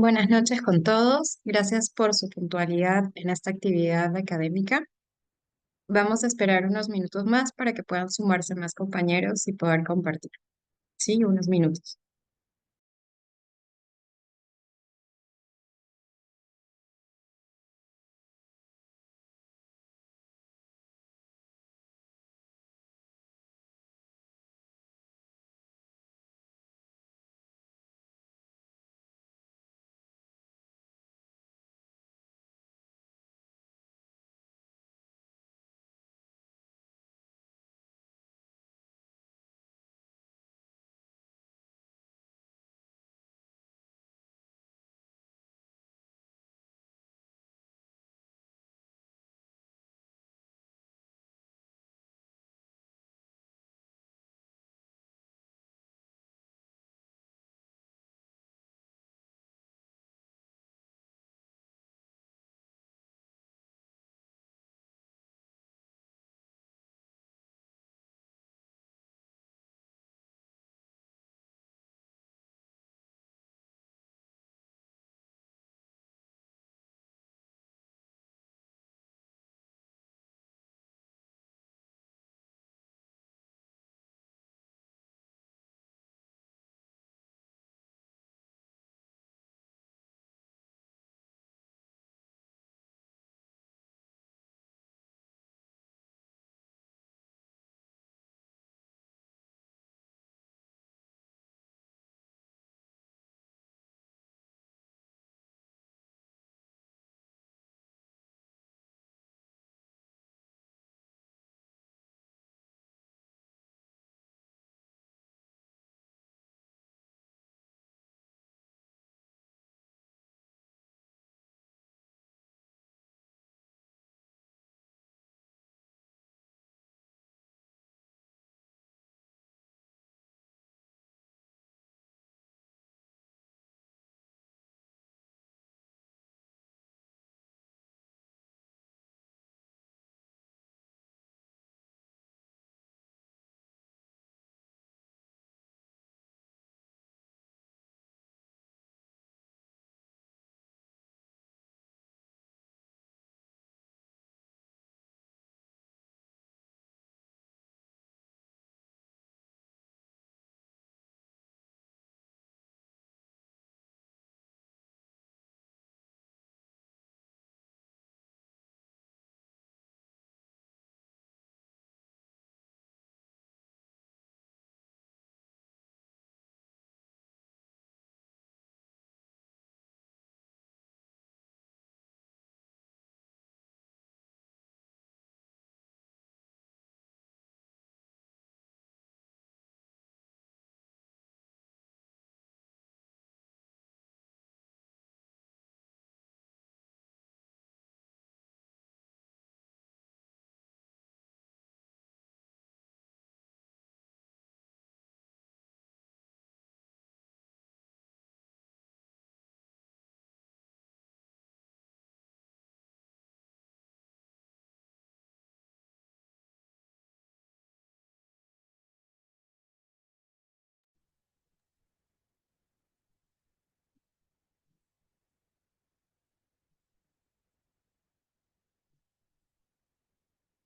Buenas noches con todos. Gracias por su puntualidad en esta actividad académica. Vamos a esperar unos minutos más para que puedan sumarse más compañeros y poder compartir. Sí, unos minutos.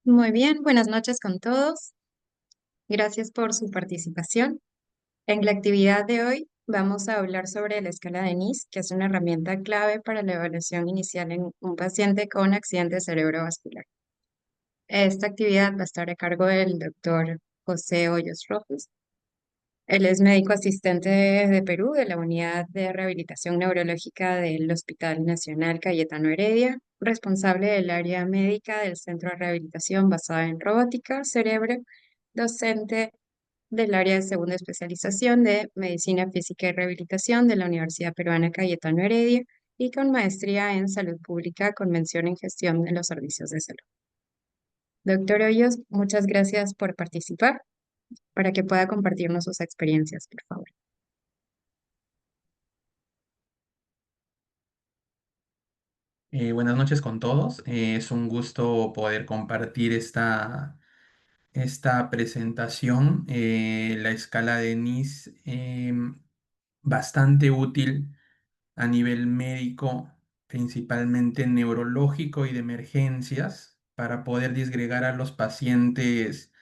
Muy bien, buenas noches con todos. Gracias por su participación. En la actividad de hoy vamos a hablar sobre la escala de NIS, que es una herramienta clave para la evaluación inicial en un paciente con accidente cerebrovascular. Esta actividad va a estar a cargo del doctor José Hoyos Rojas. Él es médico asistente de Perú, de la Unidad de Rehabilitación Neurológica del Hospital Nacional Cayetano Heredia, responsable del área médica del Centro de Rehabilitación basada en robótica, cerebro, docente del área de segunda especialización de Medicina Física y Rehabilitación de la Universidad Peruana Cayetano Heredia y con maestría en Salud Pública con mención en Gestión de los Servicios de Salud. Doctor Hoyos, muchas gracias por participar para que pueda compartirnos sus experiencias, por favor. Buenas noches con todos. Es un gusto poder compartir esta presentación. La escala de NIS, bastante útil a nivel médico, principalmente neurológico y de emergencias, para poder disgregar a los pacientes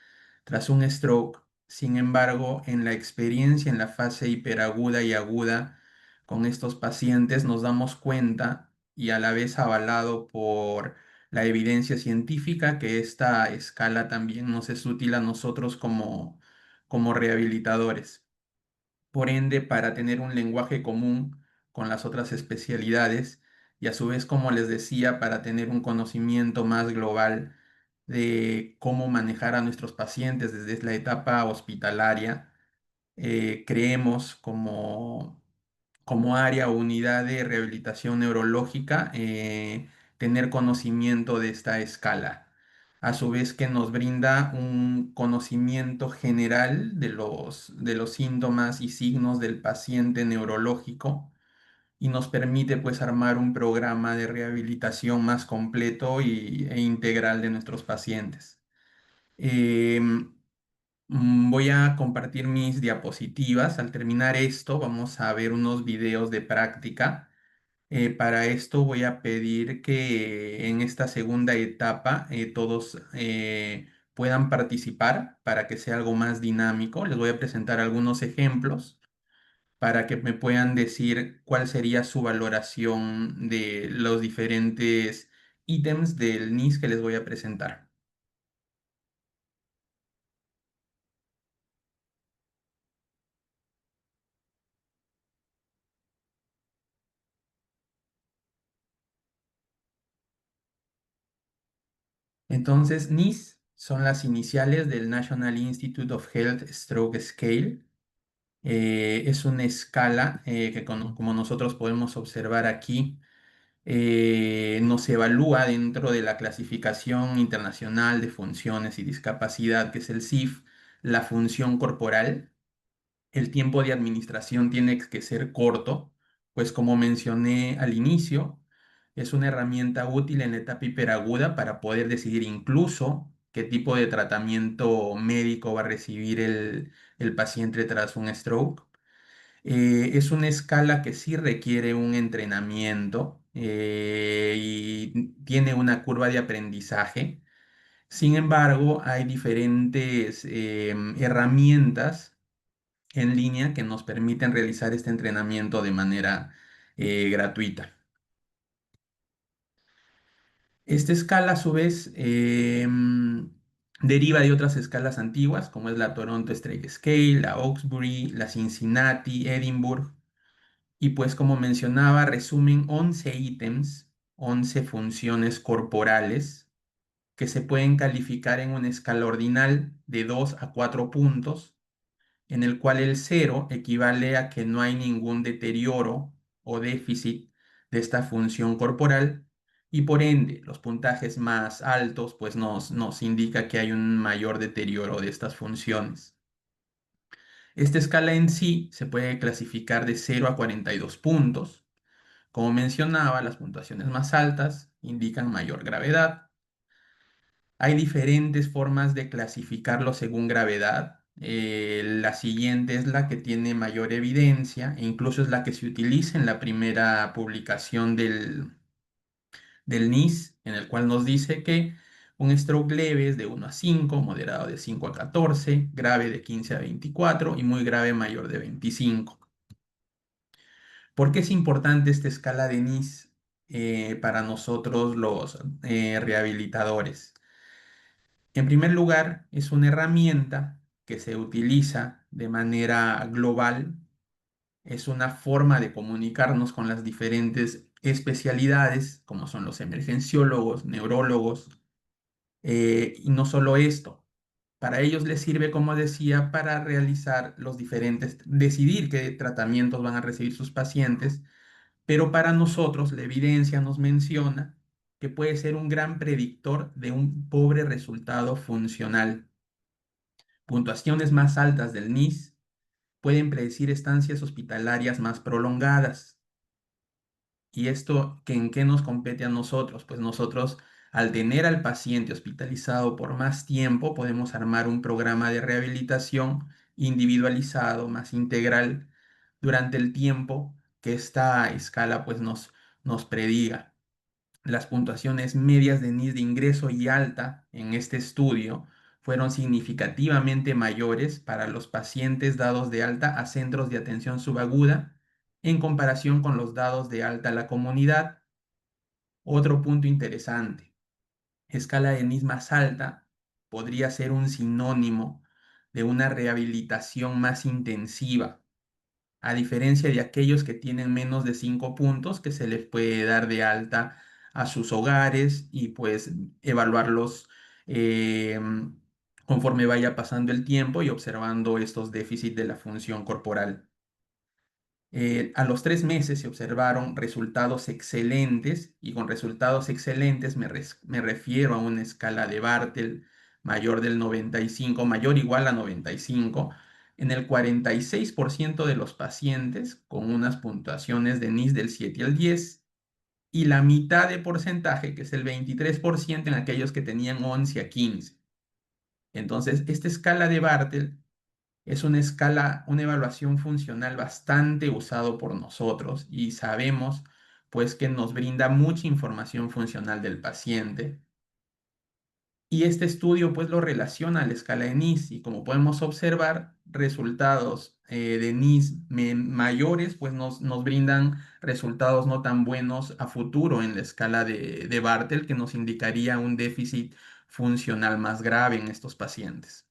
tras un stroke. Sin embargo, en la experiencia en la fase hiperaguda y aguda con estos pacientes nos damos cuenta, y a la vez avalado por la evidencia científica, que esta escala también nos es útil a nosotros como rehabilitadores. Por ende, para tener un lenguaje común con las otras especialidades y a su vez, como les decía, para tener un conocimiento más global de cómo manejar a nuestros pacientes desde la etapa hospitalaria, creemos como área o unidad de rehabilitación neurológica, tener conocimiento de esta escala. A su vez que nos brinda un conocimiento general de los síntomas y signos del paciente neurológico y nos permite pues armar un programa de rehabilitación más completo e integral de nuestros pacientes. Em, Voy a compartir mis diapositivas. Al terminar esto, vamos a ver unos videos de práctica. Para esto voy a pedir que en esta segunda etapa todos puedan participar para que sea algo más dinámico. Les voy a presentar algunos ejemplos para que me puedan decir cuál sería su valoración de los diferentes ítems del NIS que les voy a presentar. Entonces, NIS son las iniciales del National Institute of Health Stroke Scale. Es una escala que como nosotros podemos observar aquí, nos evalúa dentro de la clasificación internacional de funciones y discapacidad, que es el CIF, la función corporal. El tiempo de administración tiene que ser corto, pues como mencioné al inicio, es una herramienta útil en la etapa hiperaguda para poder decidir incluso qué tipo de tratamiento médico va a recibir el paciente tras un stroke. Es una escala que sí requiere un entrenamiento y tiene una curva de aprendizaje. Sin embargo, hay diferentes herramientas en línea que nos permiten realizar este entrenamiento de manera gratuita. Esta escala, a su vez, deriva de otras escalas antiguas, como es la Toronto Straight Scale, la Hawkesbury, la Cincinnati, Edinburgh, y pues como mencionaba, resumen 11 ítems, 11 funciones corporales que se pueden calificar en una escala ordinal de 2 a 4 puntos, en el cual el cero equivale a que no hay ningún deterioro o déficit de esta función corporal, y por ende los puntajes más altos pues nos indica que hay un mayor deterioro de estas funciones. Esta escala en sí se puede clasificar de 0 a 42 puntos. Como mencionaba, las puntuaciones más altas indican mayor gravedad. Hay diferentes formas de clasificarlo según gravedad. La siguiente es la que tiene mayor evidencia e incluso es la que se utiliza en la primera publicación del NIS, en el cual nos dice que un stroke leve es de 1 a 5, moderado de 5 a 14, grave de 15 a 24 y muy grave mayor de 25. ¿Por qué es importante esta escala de NIS para nosotros los rehabilitadores? En primer lugar, es una herramienta que se utiliza de manera global, es una forma de comunicarnos con las diferentes especialidades, como son los emergenciólogos, neurólogos, y no solo esto. Para ellos les sirve, como decía, para realizar los diferentes, decidir qué tratamientos van a recibir sus pacientes, pero para nosotros la evidencia nos menciona que puede ser un gran predictor de un pobre resultado funcional. Puntuaciones más altas del NIS pueden predecir estancias hospitalarias más prolongadas. ¿Y esto en qué nos compete a nosotros? Pues nosotros, al tener al paciente hospitalizado por más tiempo, podemos armar un programa de rehabilitación individualizado, más integral durante el tiempo, que esta escala pues nos prediga. Las puntuaciones medias de NIS de ingreso y alta en este estudio fueron significativamente mayores para los pacientes dados de alta a centros de atención subaguda en comparación con los dados de alta a la comunidad. Otro punto interesante, escala de NIS más alta podría ser un sinónimo de una rehabilitación más intensiva, a diferencia de aquellos que tienen menos de 5 puntos que se les puede dar de alta a sus hogares y pues evaluarlos eh, conforme vaya pasando el tiempo y observando estos déficits de la función corporal. A los 3 meses se observaron resultados excelentes y con resultados excelentes me refiero a una escala de Bartel mayor del 95, mayor o igual a 95, en el 46% de los pacientes con unas puntuaciones de NIS del 7 al 10 y la mitad de porcentaje, que es el 23%, en aquellos que tenían 11 a 15. Entonces, esta escala de Bartel es una escala, una evaluación funcional bastante usado por nosotros y sabemos pues que nos brinda mucha información funcional del paciente. Y este estudio pues lo relaciona a la escala de NIS y como podemos observar, resultados de NIS mayores pues nos brindan resultados no tan buenos a futuro en la escala de Bartel, que nos indicaría un déficit funcional más grave en estos pacientes.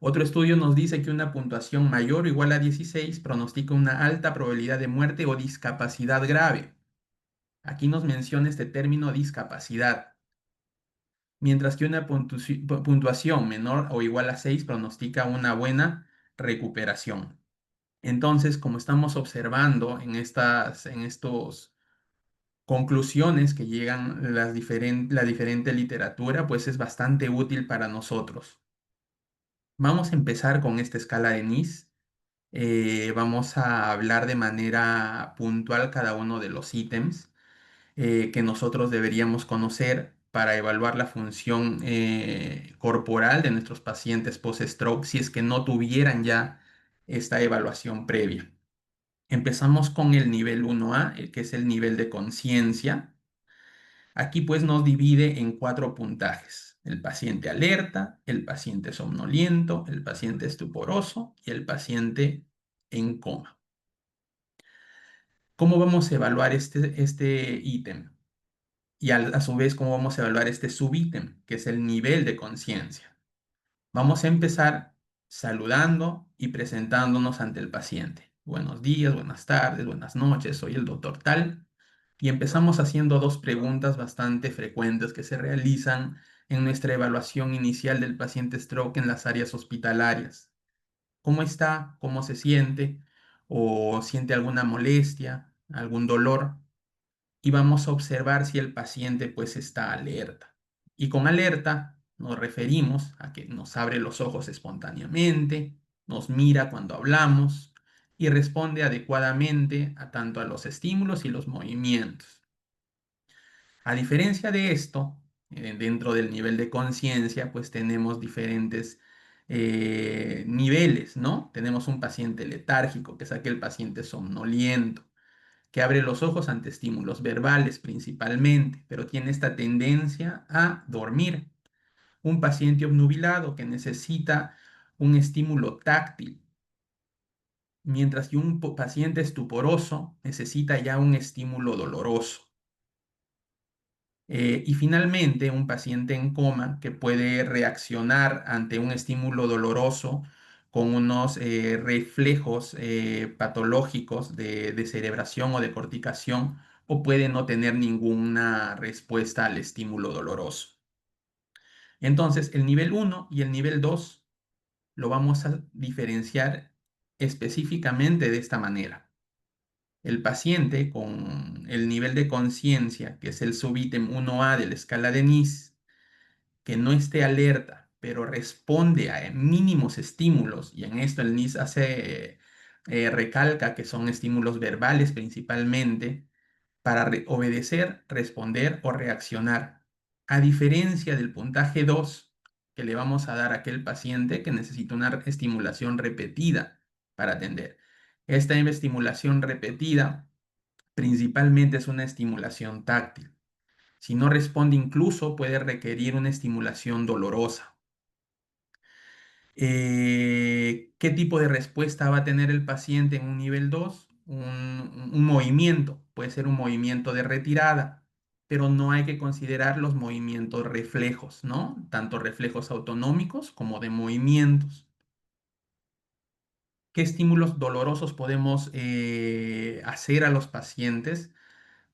Otro estudio nos dice que una puntuación mayor o igual a 16 pronostica una alta probabilidad de muerte o discapacidad grave. Aquí nos menciona este término discapacidad, mientras que una puntuación menor o igual a 6 pronostica una buena recuperación. Entonces, como estamos observando en estos conclusiones que llegan la diferente literatura, pues es bastante útil para nosotros. Vamos a empezar con esta escala de NIS. Vamos a hablar de manera puntual cada uno de los ítems que nosotros deberíamos conocer para evaluar la función corporal de nuestros pacientes post-stroke si es que no tuvieran ya esta evaluación previa. Empezamos con el nivel 1A, que es el nivel de conciencia. Aquí pues nos divide en 4 puntajes: el paciente alerta, el paciente somnoliento, el paciente estuporoso y el paciente en coma. ¿Cómo vamos a evaluar este ítem? Y a su vez, ¿cómo vamos a evaluar este subítem, que es el nivel de conciencia? Vamos a empezar saludando y presentándonos ante el paciente. Buenos días, buenas tardes, buenas noches, soy el doctor tal. Y empezamos haciendo 2 preguntas bastante frecuentes que se realizan en nuestra evaluación inicial del paciente stroke en las áreas hospitalarias. ¿Cómo está? ¿Cómo se siente? ¿O siente alguna molestia, algún dolor? Y vamos a observar si el paciente pues está alerta. Y con alerta nos referimos a que nos abre los ojos espontáneamente, nos mira cuando hablamos y responde adecuadamente a tanto a los estímulos y los movimientos. A diferencia de esto, dentro del nivel de conciencia, pues tenemos diferentes niveles, ¿no? Tenemos un paciente letárgico, que es aquel paciente somnoliento, que abre los ojos ante estímulos verbales principalmente, pero tiene esta tendencia a dormir. Un paciente obnubilado que necesita un estímulo táctil, mientras que un paciente estuporoso necesita ya un estímulo doloroso. Y finalmente, un paciente en coma que puede reaccionar ante un estímulo doloroso con unos reflejos patológicos de descerebración o de corticación, o puede no tener ninguna respuesta al estímulo doloroso. Entonces, el nivel 1 y el nivel 2 lo vamos a diferenciar específicamente de esta manera. El paciente con el nivel de conciencia, que es el subítem 1A de la escala de NIS, que no esté alerta, pero responde a mínimos estímulos, y en esto el NIS recalca que son estímulos verbales principalmente, para obedecer, responder o reaccionar, a diferencia del puntaje 2 que le vamos a dar a aquel paciente que necesita una estimulación repetida para atender. Esta estimulación repetida principalmente es una estimulación táctil. Si no responde incluso puede requerir una estimulación dolorosa. ¿Qué tipo de respuesta va a tener el paciente en un nivel 2? Un movimiento, puede ser un movimiento de retirada, pero no hay que considerar los movimientos reflejos, ¿no? Tanto reflejos autonómicos como de movimientos. ¿Qué estímulos dolorosos podemos hacer a los pacientes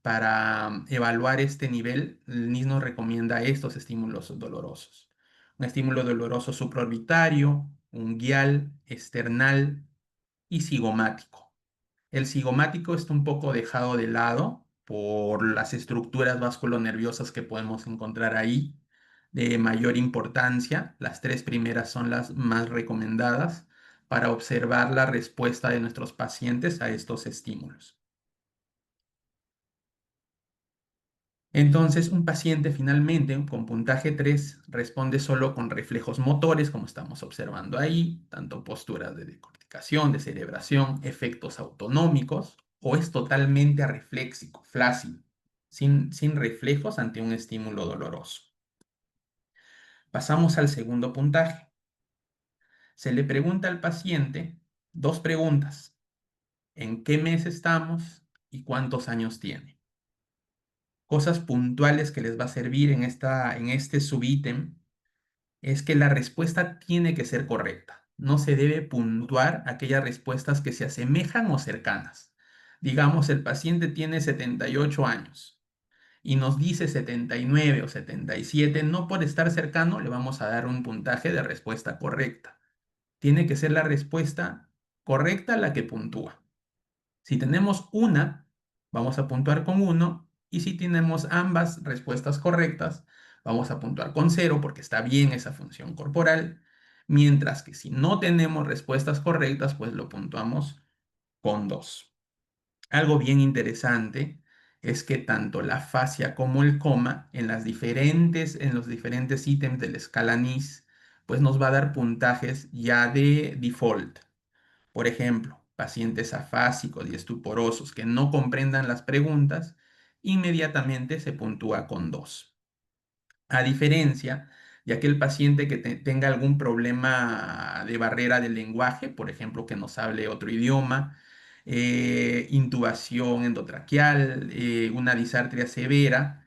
para evaluar este nivel? El NIS nos recomienda estos estímulos dolorosos. Un estímulo doloroso supraorbitario, unguial, external y cigomático. El cigomático está un poco dejado de lado por las estructuras vasculonerviosas que podemos encontrar ahí de mayor importancia. Las tres primeras son las más recomendadas para observar la respuesta de nuestros pacientes a estos estímulos. Entonces, un paciente finalmente con puntaje 3 responde solo con reflejos motores, como estamos observando ahí, tanto posturas de decorticación, de cerebración, efectos autonómicos, o es totalmente arrefléxico, flácido, sin reflejos ante un estímulo doloroso. Pasamos al segundo puntaje. Se le pregunta al paciente dos preguntas: ¿en qué mes estamos y cuántos años tiene? Cosas puntuales que les va a servir en este subítem es que la respuesta tiene que ser correcta. No se debe puntuar aquellas respuestas que se asemejan o cercanas. Digamos, el paciente tiene 78 años y nos dice 79 o 77. No por estar cercano le vamos a dar un puntaje de respuesta correcta. Tiene que ser la respuesta correcta la que puntúa. Si tenemos una, vamos a puntuar con 1, y si tenemos ambas respuestas correctas, vamos a puntuar con 0 porque está bien esa función corporal, mientras que si no tenemos respuestas correctas, pues lo puntuamos con 2. Algo bien interesante es que tanto la fascia como el coma en los diferentes ítems de la escala NIS, pues nos va a dar puntajes ya de default. Por ejemplo, pacientes afásicos y estuporosos que no comprendan las preguntas, inmediatamente se puntúa con 2. A diferencia de aquel paciente que tenga algún problema de barrera del lenguaje, por ejemplo, que nos hable otro idioma, intubación endotraqueal, una disartria severa,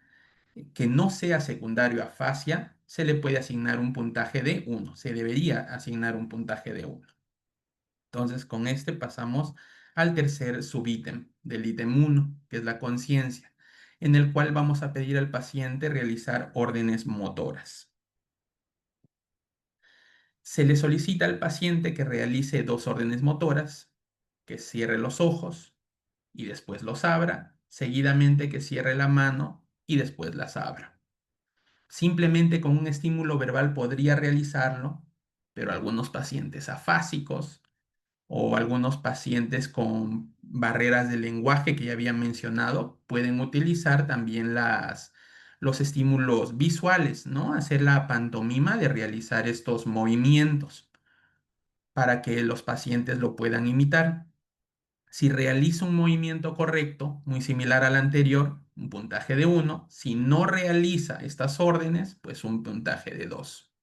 que no sea secundario a afasia, se le puede asignar un puntaje de 1. Se debería asignar un puntaje de 1. Entonces, con este pasamos al tercer subítem del ítem 1, que es la conciencia, en el cual vamos a pedir al paciente realizar órdenes motoras. Se le solicita al paciente que realice dos órdenes motoras, que cierre los ojos y después los abra, seguidamente que cierre la mano y después las abra. Simplemente con un estímulo verbal podría realizarlo, pero algunos pacientes afásicos o algunos pacientes con barreras de lenguaje que ya había mencionado pueden utilizar también los estímulos visuales, ¿no? Hacer la pantomima de realizar estos movimientos para que los pacientes lo puedan imitar. Si realiza un movimiento correcto, muy similar al anterior, un puntaje de 1. Si no realiza estas órdenes, pues un puntaje de 2.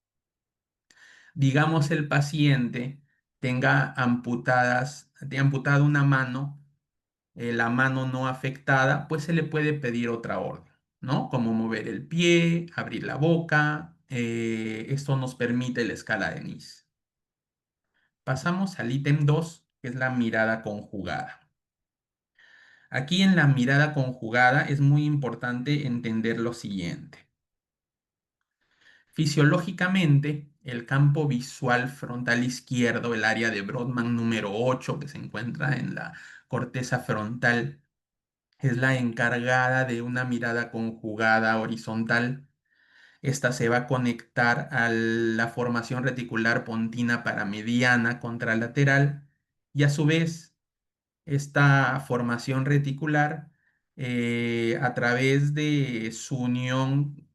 Digamos el paciente tenga amputada una mano, la mano no afectada, pues se le puede pedir otra orden, ¿no? Como mover el pie, abrir la boca. Esto nos permite la escala de NIS. Pasamos al ítem 2, que es la mirada conjugada. Aquí en la mirada conjugada es muy importante entender lo siguiente. Fisiológicamente, el campo visual frontal izquierdo, el área de Brodmann número 8, que se encuentra en la corteza frontal, es la encargada de una mirada conjugada horizontal. Esta se va a conectar a la formación reticular pontina paramediana contralateral y a su vez esta formación reticular, a través de su unión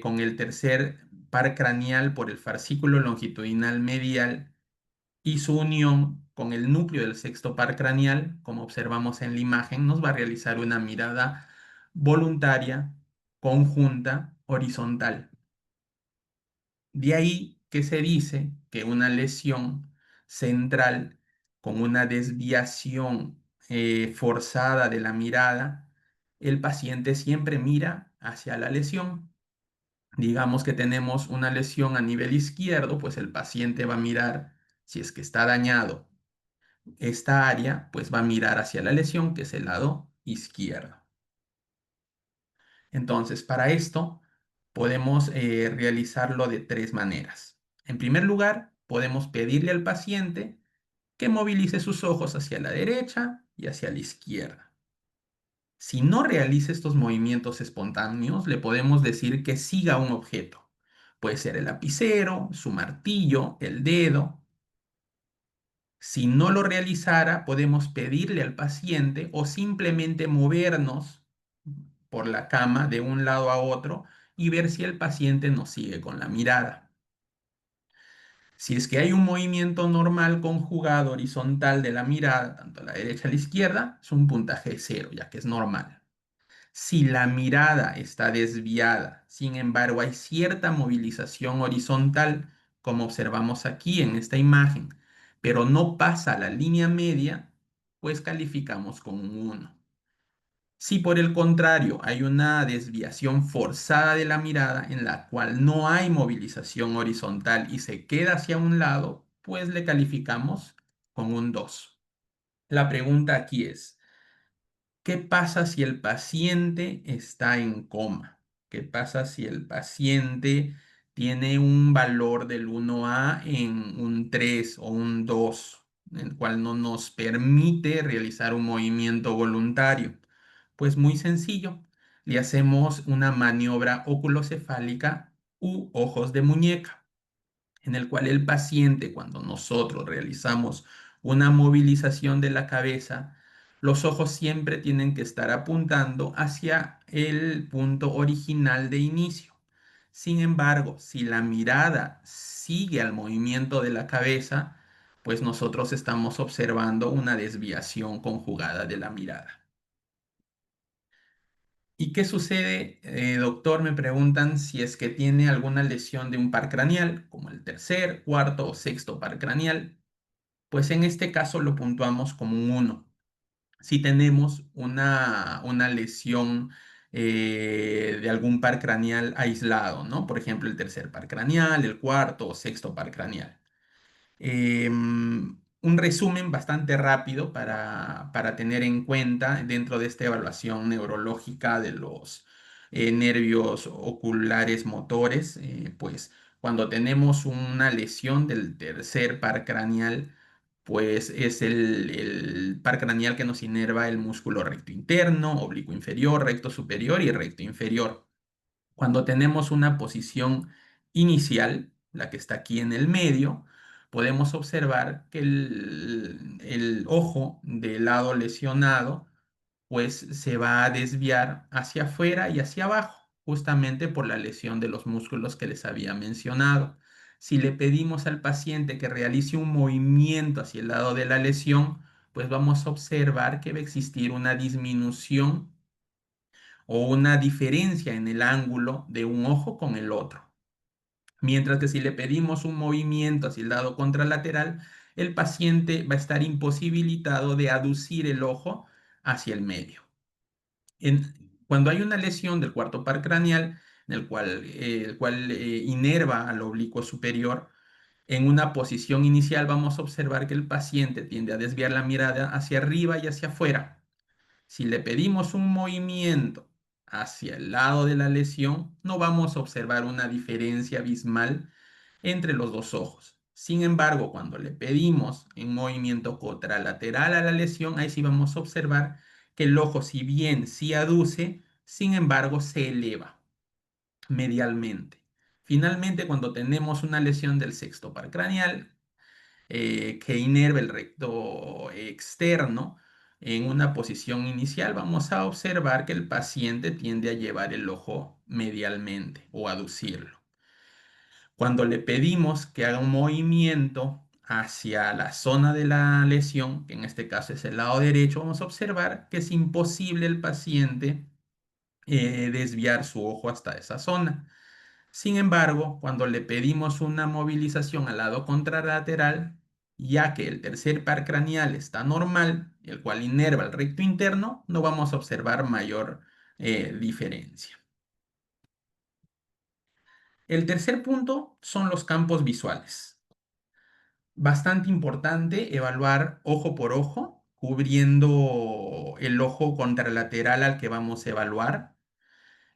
con el tercer par craneal por el fascículo longitudinal medial y su unión con el núcleo del sexto par craneal, como observamos en la imagen, nos va a realizar una mirada voluntaria, conjunta, horizontal. De ahí que se dice que una lesión central con una desviación forzada de la mirada, el paciente siempre mira hacia la lesión. Digamos que tenemos una lesión a nivel izquierdo, pues el paciente va a mirar, si es que está dañado esta área, pues va a mirar hacia la lesión, que es el lado izquierdo. Entonces, para esto podemos realizarlo de tres maneras. En primer lugar, podemos pedirle al paciente que movilice sus ojos hacia la derecha y hacia la izquierda. Si no realiza estos movimientos espontáneos, le podemos decir que siga un objeto. Puede ser el lapicero, su martillo, el dedo. Si no lo realizara, podemos pedirle al paciente o simplemente movernos por la cama de un lado a otro y ver si el paciente nos sigue con la mirada. Si es que hay un movimiento normal conjugado horizontal de la mirada, tanto a la derecha a la izquierda, es un puntaje cero, ya que es normal. Si la mirada está desviada, sin embargo, hay cierta movilización horizontal, como observamos aquí en esta imagen, pero no pasa la línea media, pues calificamos con un 1. Si por el contrario hay una desviación forzada de la mirada en la cual no hay movilización horizontal y se queda hacia un lado, pues le calificamos con un 2. La pregunta aquí es, ¿qué pasa si el paciente está en coma? ¿Qué pasa si el paciente tiene un valor del 1A en un 3 o un 2, el cual no nos permite realizar un movimiento voluntario? Pues muy sencillo, le hacemos una maniobra oculocefálica u ojos de muñeca, en el cual el paciente, cuando nosotros realizamos una movilización de la cabeza, los ojos siempre tienen que estar apuntando hacia el punto original de inicio. Sin embargo, si la mirada sigue al movimiento de la cabeza, pues nosotros estamos observando una desviación conjugada de la mirada. ¿Y qué sucede, doctor? Me preguntan si es que tiene alguna lesión de un par craneal, como el tercer, cuarto o sexto par craneal. Pues en este caso lo puntuamos como un 1. Si tenemos una lesión de algún par craneal aislado, ¿no? Por ejemplo, el tercer par craneal, el cuarto o sexto par craneal. Un resumen bastante rápido para tener en cuenta dentro de esta evaluación neurológica de los nervios oculares motores, pues cuando tenemos una lesión del tercer par craneal, pues es el par craneal que nos inerva el músculo recto interno, oblicuo inferior, recto superior y recto inferior. Cuando tenemos una posición inicial, la que está aquí en el medio, podemos observar que el ojo del lado lesionado pues se va a desviar hacia afuera y hacia abajo, justamente por la lesión de los músculos que les había mencionado. Si le pedimos al paciente que realice un movimiento hacia el lado de la lesión, pues vamos a observar que va a existir una disminución o una diferencia en el ángulo de un ojo con el otro. Mientras que si le pedimos un movimiento hacia el lado contralateral, el paciente va a estar imposibilitado de aducir el ojo hacia el medio. Cuando hay una lesión del cuarto par craneal, en el cual inerva al oblicuo superior, en una posición inicial vamos a observar que el paciente tiende a desviar la mirada hacia arriba y hacia afuera. Si le pedimos un movimiento hacia el lado de la lesión, no vamos a observar una diferencia abismal entre los dos ojos. Sin embargo, cuando le pedimos un movimiento contralateral a la lesión, ahí sí vamos a observar que el ojo, si bien sí aduce, sin embargo se eleva medialmente. Finalmente, cuando tenemos una lesión del sexto par craneal, que inerva el recto externo en una posición inicial, vamos a observar que el paciente tiende a llevar el ojo medialmente o aducirlo. Cuando le pedimos que haga un movimiento hacia la zona de la lesión, que en este caso es el lado derecho, vamos a observar que es imposible el paciente desviar su ojo hasta esa zona. Sin embargo, cuando le pedimos una movilización al lado contralateral, ya que el tercer par craneal está normal, el cual inerva el recto interno, no vamos a observar mayor diferencia. El tercer punto son los campos visuales. Bastante importante evaluar ojo por ojo, cubriendo el ojo contralateral al que vamos a evaluar.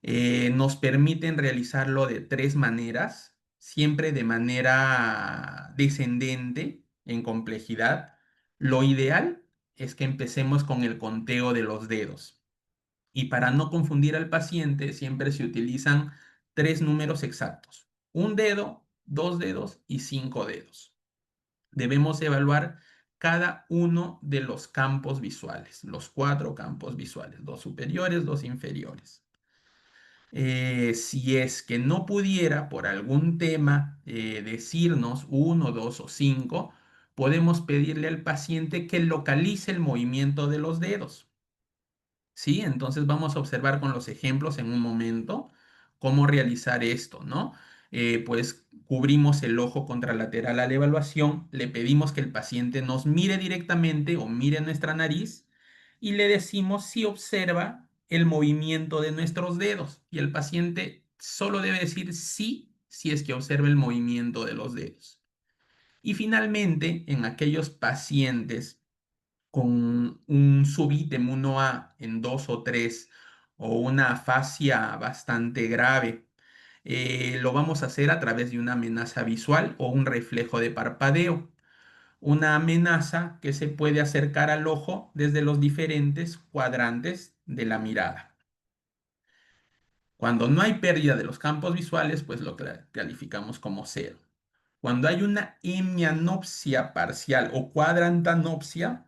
Nos permiten realizarlo de tres maneras, siempre de manera descendente en complejidad. Lo ideal es que empecemos con el conteo de los dedos. Y para no confundir al paciente, siempre se utilizan tres números exactos: un dedo, dos dedos y cinco dedos. Debemos evaluar cada uno de los campos visuales, los cuatro campos visuales, dos superiores, dos inferiores. Si es que no pudiera por algún tema decirnos uno, dos o cinco, podemos pedirle al paciente que localice el movimiento de los dedos. ¿Sí? Entonces vamos a observar con los ejemplos en un momento cómo realizar esto, ¿no? Pues cubrimos el ojo contralateral a la evaluación, le pedimos que el paciente nos mire directamente o mire nuestra nariz y le decimos si observa el movimiento de nuestros dedos. Y el paciente solo debe decir sí si es que observa el movimiento de los dedos. Y finalmente, en aquellos pacientes con un subítem 1A en 2 o 3 o una afasia bastante grave, lo vamos a hacer a través de una amenaza visual o un reflejo de parpadeo. Una amenaza que se puede acercar al ojo desde los diferentes cuadrantes de la mirada. Cuando no hay pérdida de los campos visuales, pues lo calificamos como cero. Cuando hay una hemianopsia parcial o cuadrantanopsia,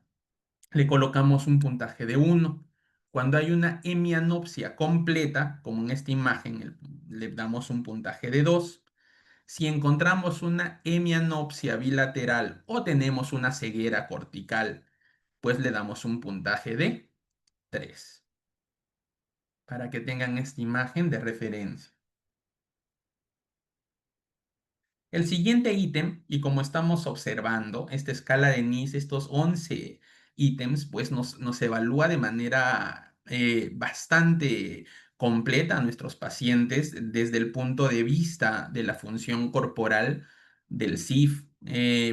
le colocamos un puntaje de 1. Cuando hay una hemianopsia completa, como en esta imagen, le damos un puntaje de 2. Si encontramos una hemianopsia bilateral o tenemos una ceguera cortical, pues le damos un puntaje de 3, para que tengan esta imagen de referencia. El siguiente ítem, y como estamos observando, esta escala de NIS, estos 11 ítems, pues nos evalúa de manera bastante completa a nuestros pacientes desde el punto de vista de la función corporal del CIF.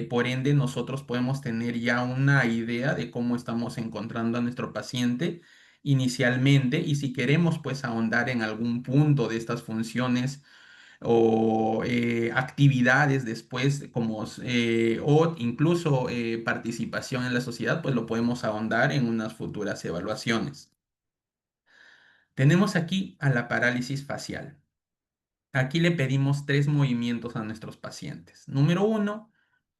Por ende, nosotros podemos tener ya una idea de cómo estamos encontrando a nuestro paciente inicialmente, y si queremos pues ahondar en algún punto de estas funciones o actividades después, como, o incluso participación en la sociedad, pues lo podemos ahondar en unas futuras evaluaciones. Tenemos aquí a la parálisis facial. Aquí le pedimos tres movimientos a nuestros pacientes. Número uno,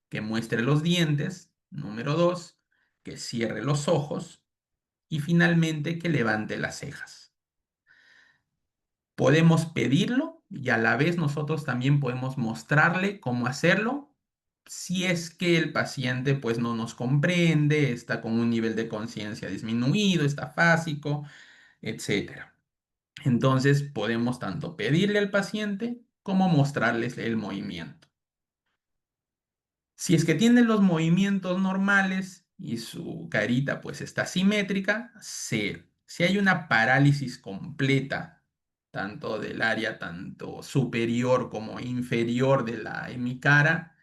que muestre los dientes. Número dos, que cierre los ojos. Y finalmente, que levante las cejas. Podemos pedirlo y a la vez nosotros también podemos mostrarle cómo hacerlo si es que el paciente pues no nos comprende, está con un nivel de conciencia disminuido, está fásico, etcétera. Entonces podemos tanto pedirle al paciente como mostrarles el movimiento. Si es que tiene los movimientos normales y su carita pues está simétrica, cero. Si hay una parálisis completa, tanto del área tanto superior como inferior de la hemicara,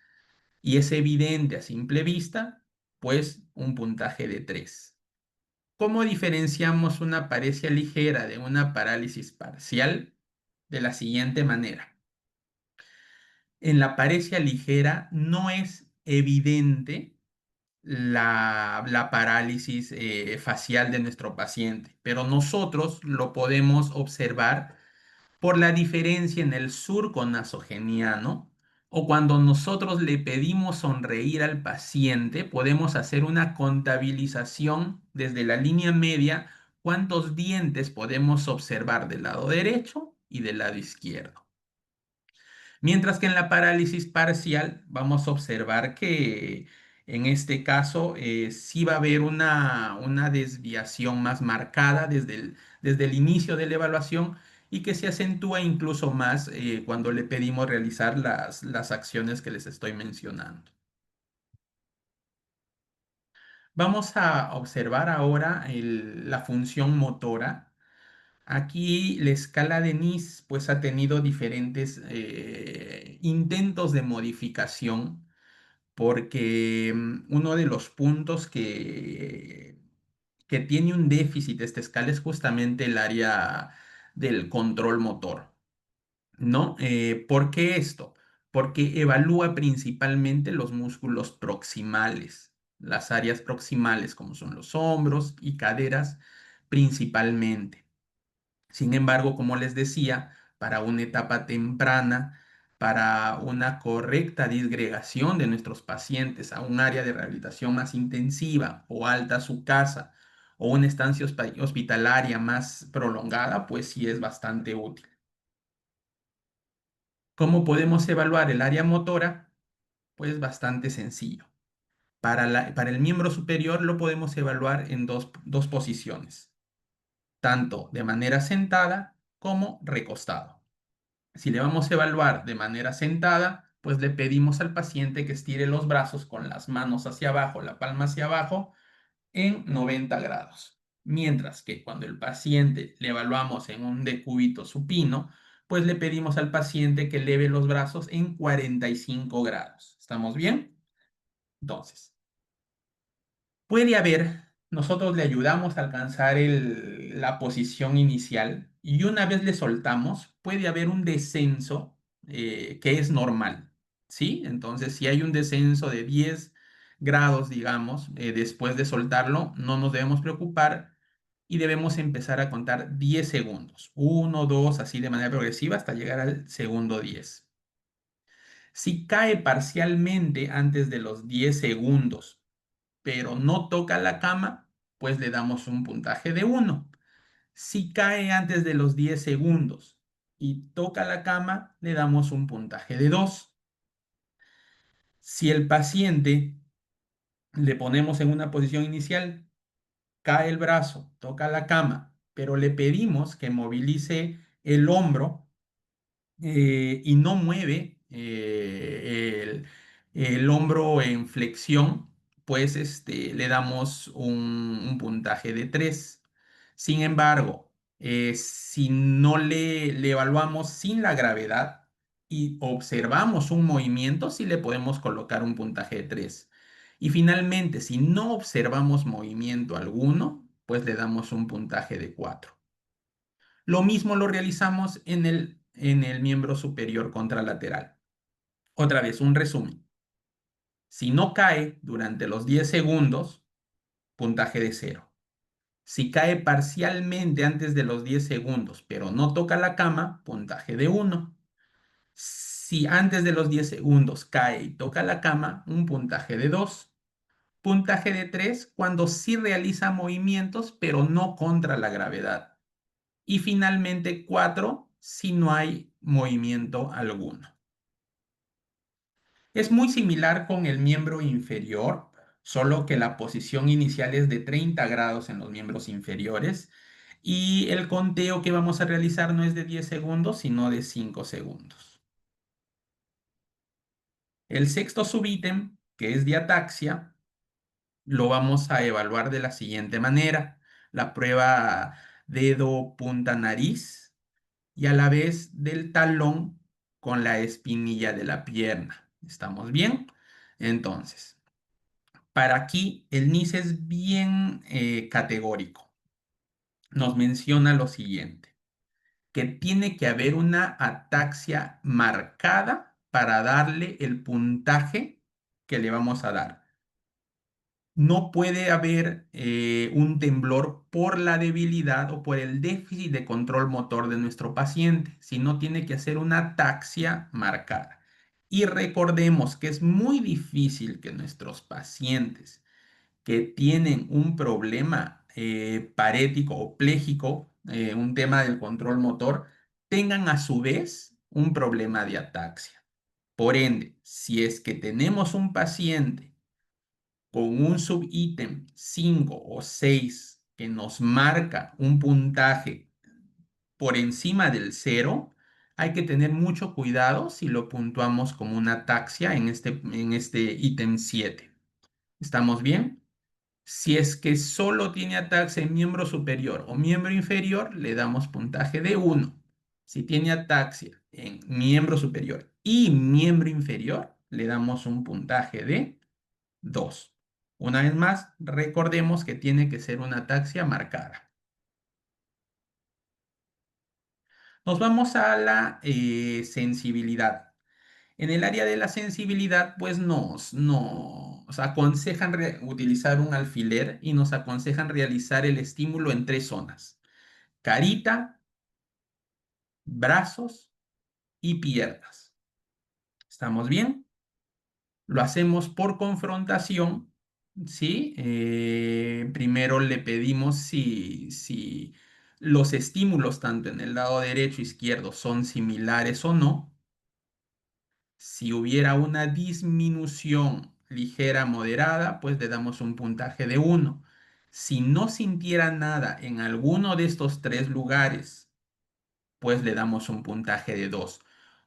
y es evidente a simple vista, pues un puntaje de 3. ¿Cómo diferenciamos una paresia ligera de una parálisis parcial? De la siguiente manera. En la paresia ligera no es evidente la parálisis facial de nuestro paciente, pero nosotros lo podemos observar por la diferencia en el surco nasogeniano, o cuando nosotros le pedimos sonreír al paciente, podemos hacer una contabilización desde la línea media, cuántos dientes podemos observar del lado derecho y del lado izquierdo. Mientras que en la parálisis parcial vamos a observar que en este caso sí va a haber una desviación más marcada desde el inicio de la evaluación y que se acentúa incluso más cuando le pedimos realizar las acciones que les estoy mencionando. Vamos a observar ahora la función motora. Aquí la escala de Nice pues ha tenido diferentes intentos de modificación porque uno de los puntos que tiene un déficit esta escala es justamente el área del control motor, ¿no? ¿Por qué esto? Porque evalúa principalmente los músculos proximales, las áreas proximales como son los hombros y caderas principalmente. Sin embargo, como les decía, para una etapa temprana, para una correcta disgregación de nuestros pacientes a un área de rehabilitación más intensiva o alta a su casa o una estancia hospitalaria más prolongada, pues sí es bastante útil. ¿Cómo podemos evaluar el área motora? Pues bastante sencillo. Para el miembro superior lo podemos evaluar en dos posiciones, tanto de manera sentada como recostado. Si le vamos a evaluar de manera sentada, pues le pedimos al paciente que estire los brazos con las manos hacia abajo, la palma hacia abajo, en 90 grados. Mientras que cuando el paciente le evaluamos en un decúbito supino, pues le pedimos al paciente que eleve los brazos en 45 grados. ¿Estamos bien? Entonces, puede haber, nosotros le ayudamos a alcanzar la posición inicial y una vez le soltamos, puede haber un descenso que es normal, ¿sí? Entonces, si hay un descenso de 10 grados, digamos, después de soltarlo, no nos debemos preocupar y debemos empezar a contar 10 segundos. Uno, dos, así de manera progresiva hasta llegar al segundo 10. Si cae parcialmente antes de los 10 segundos, pero no toca la cama, pues le damos un puntaje de 1. Si cae antes de los 10 segundos y toca la cama, le damos un puntaje de 2. Si el paciente le ponemos en una posición inicial, cae el brazo, toca la cama, pero le pedimos que movilice el hombro y no mueve el hombro en flexión, pues le damos un puntaje de 3. Sin embargo, si no le evaluamos sin la gravedad y observamos un movimiento, sí le podemos colocar un puntaje de 3. Y finalmente, si no observamos movimiento alguno, pues le damos un puntaje de 4. Lo mismo lo realizamos en el miembro superior contralateral. Otra vez, un resumen. Si no cae durante los 10 segundos, puntaje de 0. Si cae parcialmente antes de los 10 segundos, pero no toca la cama, puntaje de 1. Si antes de los 10 segundos cae y toca la cama, un puntaje de 2. Puntaje de 3 cuando sí realiza movimientos, pero no contra la gravedad. Y finalmente 4 si no hay movimiento alguno. Es muy similar con el miembro inferior, solo que la posición inicial es de 30 grados en los miembros inferiores y el conteo que vamos a realizar no es de 10 segundos, sino de 5 segundos. El sexto subítem, que es de ataxia, lo vamos a evaluar de la siguiente manera. La prueba dedo punta nariz y a la vez del talón con la espinilla de la pierna. ¿Estamos bien? Entonces, para aquí el NICE es bien categórico. Nos menciona lo siguiente, que tiene que haber una ataxia marcada para darle el puntaje que le vamos a dar. No puede haber un temblor por la debilidad o por el déficit de control motor de nuestro paciente, sino tiene que hacer una ataxia marcada. Y recordemos que es muy difícil que nuestros pacientes que tienen un problema parético o pléjico, un tema del control motor, tengan a su vez un problema de ataxia. Por ende, si es que tenemos un paciente con un subítem 5 o 6 que nos marca un puntaje por encima del cero, hay que tener mucho cuidado si lo puntuamos como una ataxia en este ítem 7. ¿Estamos bien? Si es que solo tiene ataxia en miembro superior o miembro inferior, le damos puntaje de 1. Si tiene ataxia en miembro superior y miembro inferior, le damos un puntaje de 2. Una vez más, recordemos que tiene que ser una ataxia marcada. Nos vamos a la sensibilidad. En el área de la sensibilidad, pues nos aconsejan utilizar un alfiler y nos aconsejan realizar el estímulo en 3 zonas: carita, brazos y piernas. ¿Estamos bien? Lo hacemos por confrontación, ¿sí? Primero le pedimos si los estímulos tanto en el lado derecho e izquierdo son similares o no. Si hubiera una disminución ligera, moderada, pues le damos un puntaje de 1. Si no sintiera nada en alguno de estos 3 lugares, pues le damos un puntaje de 2.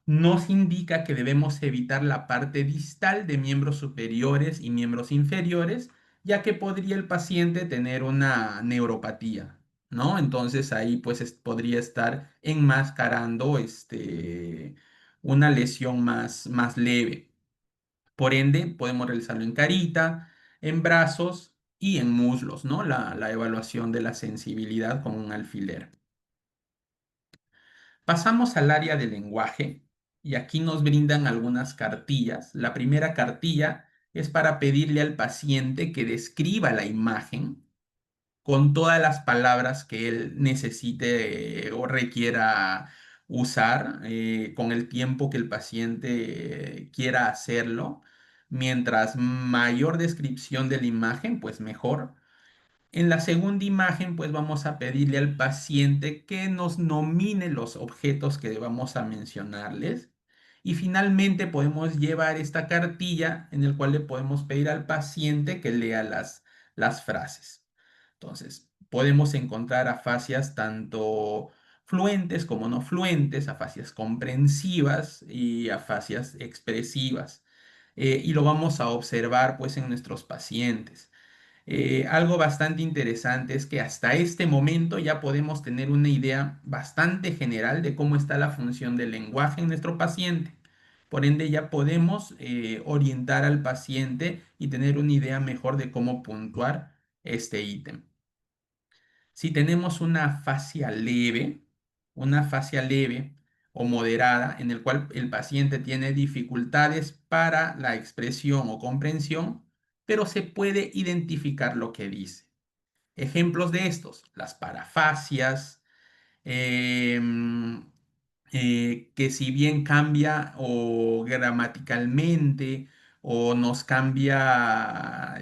Nos indica que debemos evitar la parte distal de miembros superiores y miembros inferiores, ya que podría el paciente tener una neuropatía, ¿no? Entonces ahí pues podría estar enmascarando una lesión más leve. Por ende, podemos realizarlo en carita, en brazos y en muslos, ¿no? La evaluación de la sensibilidad con un alfiler. Pasamos al área del lenguaje y aquí nos brindan algunas cartillas. La primera cartilla es para pedirle al paciente que describa la imagen con todas las palabras que él necesite o requiera usar, con el tiempo que el paciente quiera hacerlo. Mientras mayor descripción de la imagen, pues mejor. En la segunda imagen, pues vamos a pedirle al paciente que nos nomine los objetos que vamos a mencionarles. Y finalmente podemos llevar esta cartilla en el cual le podemos pedir al paciente que lea las frases. Entonces, podemos encontrar afasias tanto fluentes como no fluentes, afasias comprensivas y afasias expresivas. Y lo vamos a observar pues en nuestros pacientes. Algo bastante interesante es que hasta este momento ya podemos tener una idea bastante general de cómo está la función del lenguaje en nuestro paciente. Por ende, ya podemos orientar al paciente y tener una idea mejor de cómo puntuar este ítem. Si tenemos una fascia leve o moderada en el cual el paciente tiene dificultades para la expresión o comprensión, pero se puede identificar lo que dice. Ejemplos de estos: las parafasias, em, que si bien cambia o gramaticalmente o nos cambia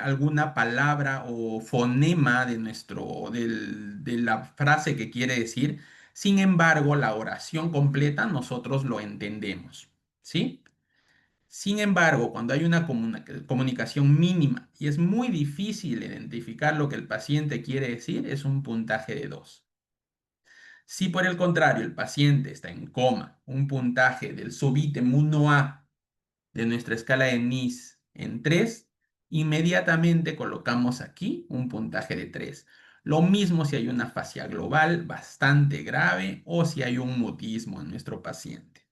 alguna palabra o fonema de la frase que quiere decir, sin embargo, la oración completa nosotros lo entendemos, ¿sí? Sin embargo, cuando hay una comunicación mínima y es muy difícil identificar lo que el paciente quiere decir, es un puntaje de 2. Si por el contrario el paciente está en coma, un puntaje del subítem 1A de nuestra escala de NIS en 3, inmediatamente colocamos aquí un puntaje de 3. Lo mismo si hay una fascia global bastante grave o si hay un mutismo en nuestro paciente.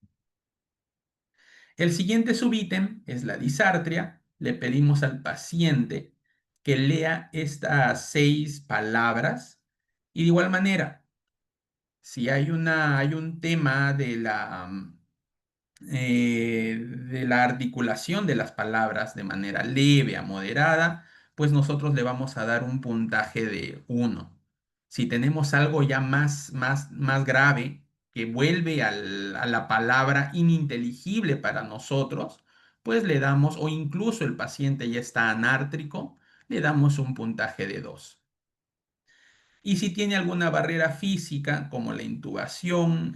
El siguiente subítem es la disartria. Le pedimos al paciente que lea estas 6 palabras y de igual manera, si hay un tema de la articulación de las palabras de manera leve a moderada, pues nosotros le vamos a dar un puntaje de 1. Si tenemos algo ya más grave, que vuelve a la palabra ininteligible para nosotros, pues le damos, o incluso el paciente ya está anártrico, le damos un puntaje de 2. Y si tiene alguna barrera física, como la intubación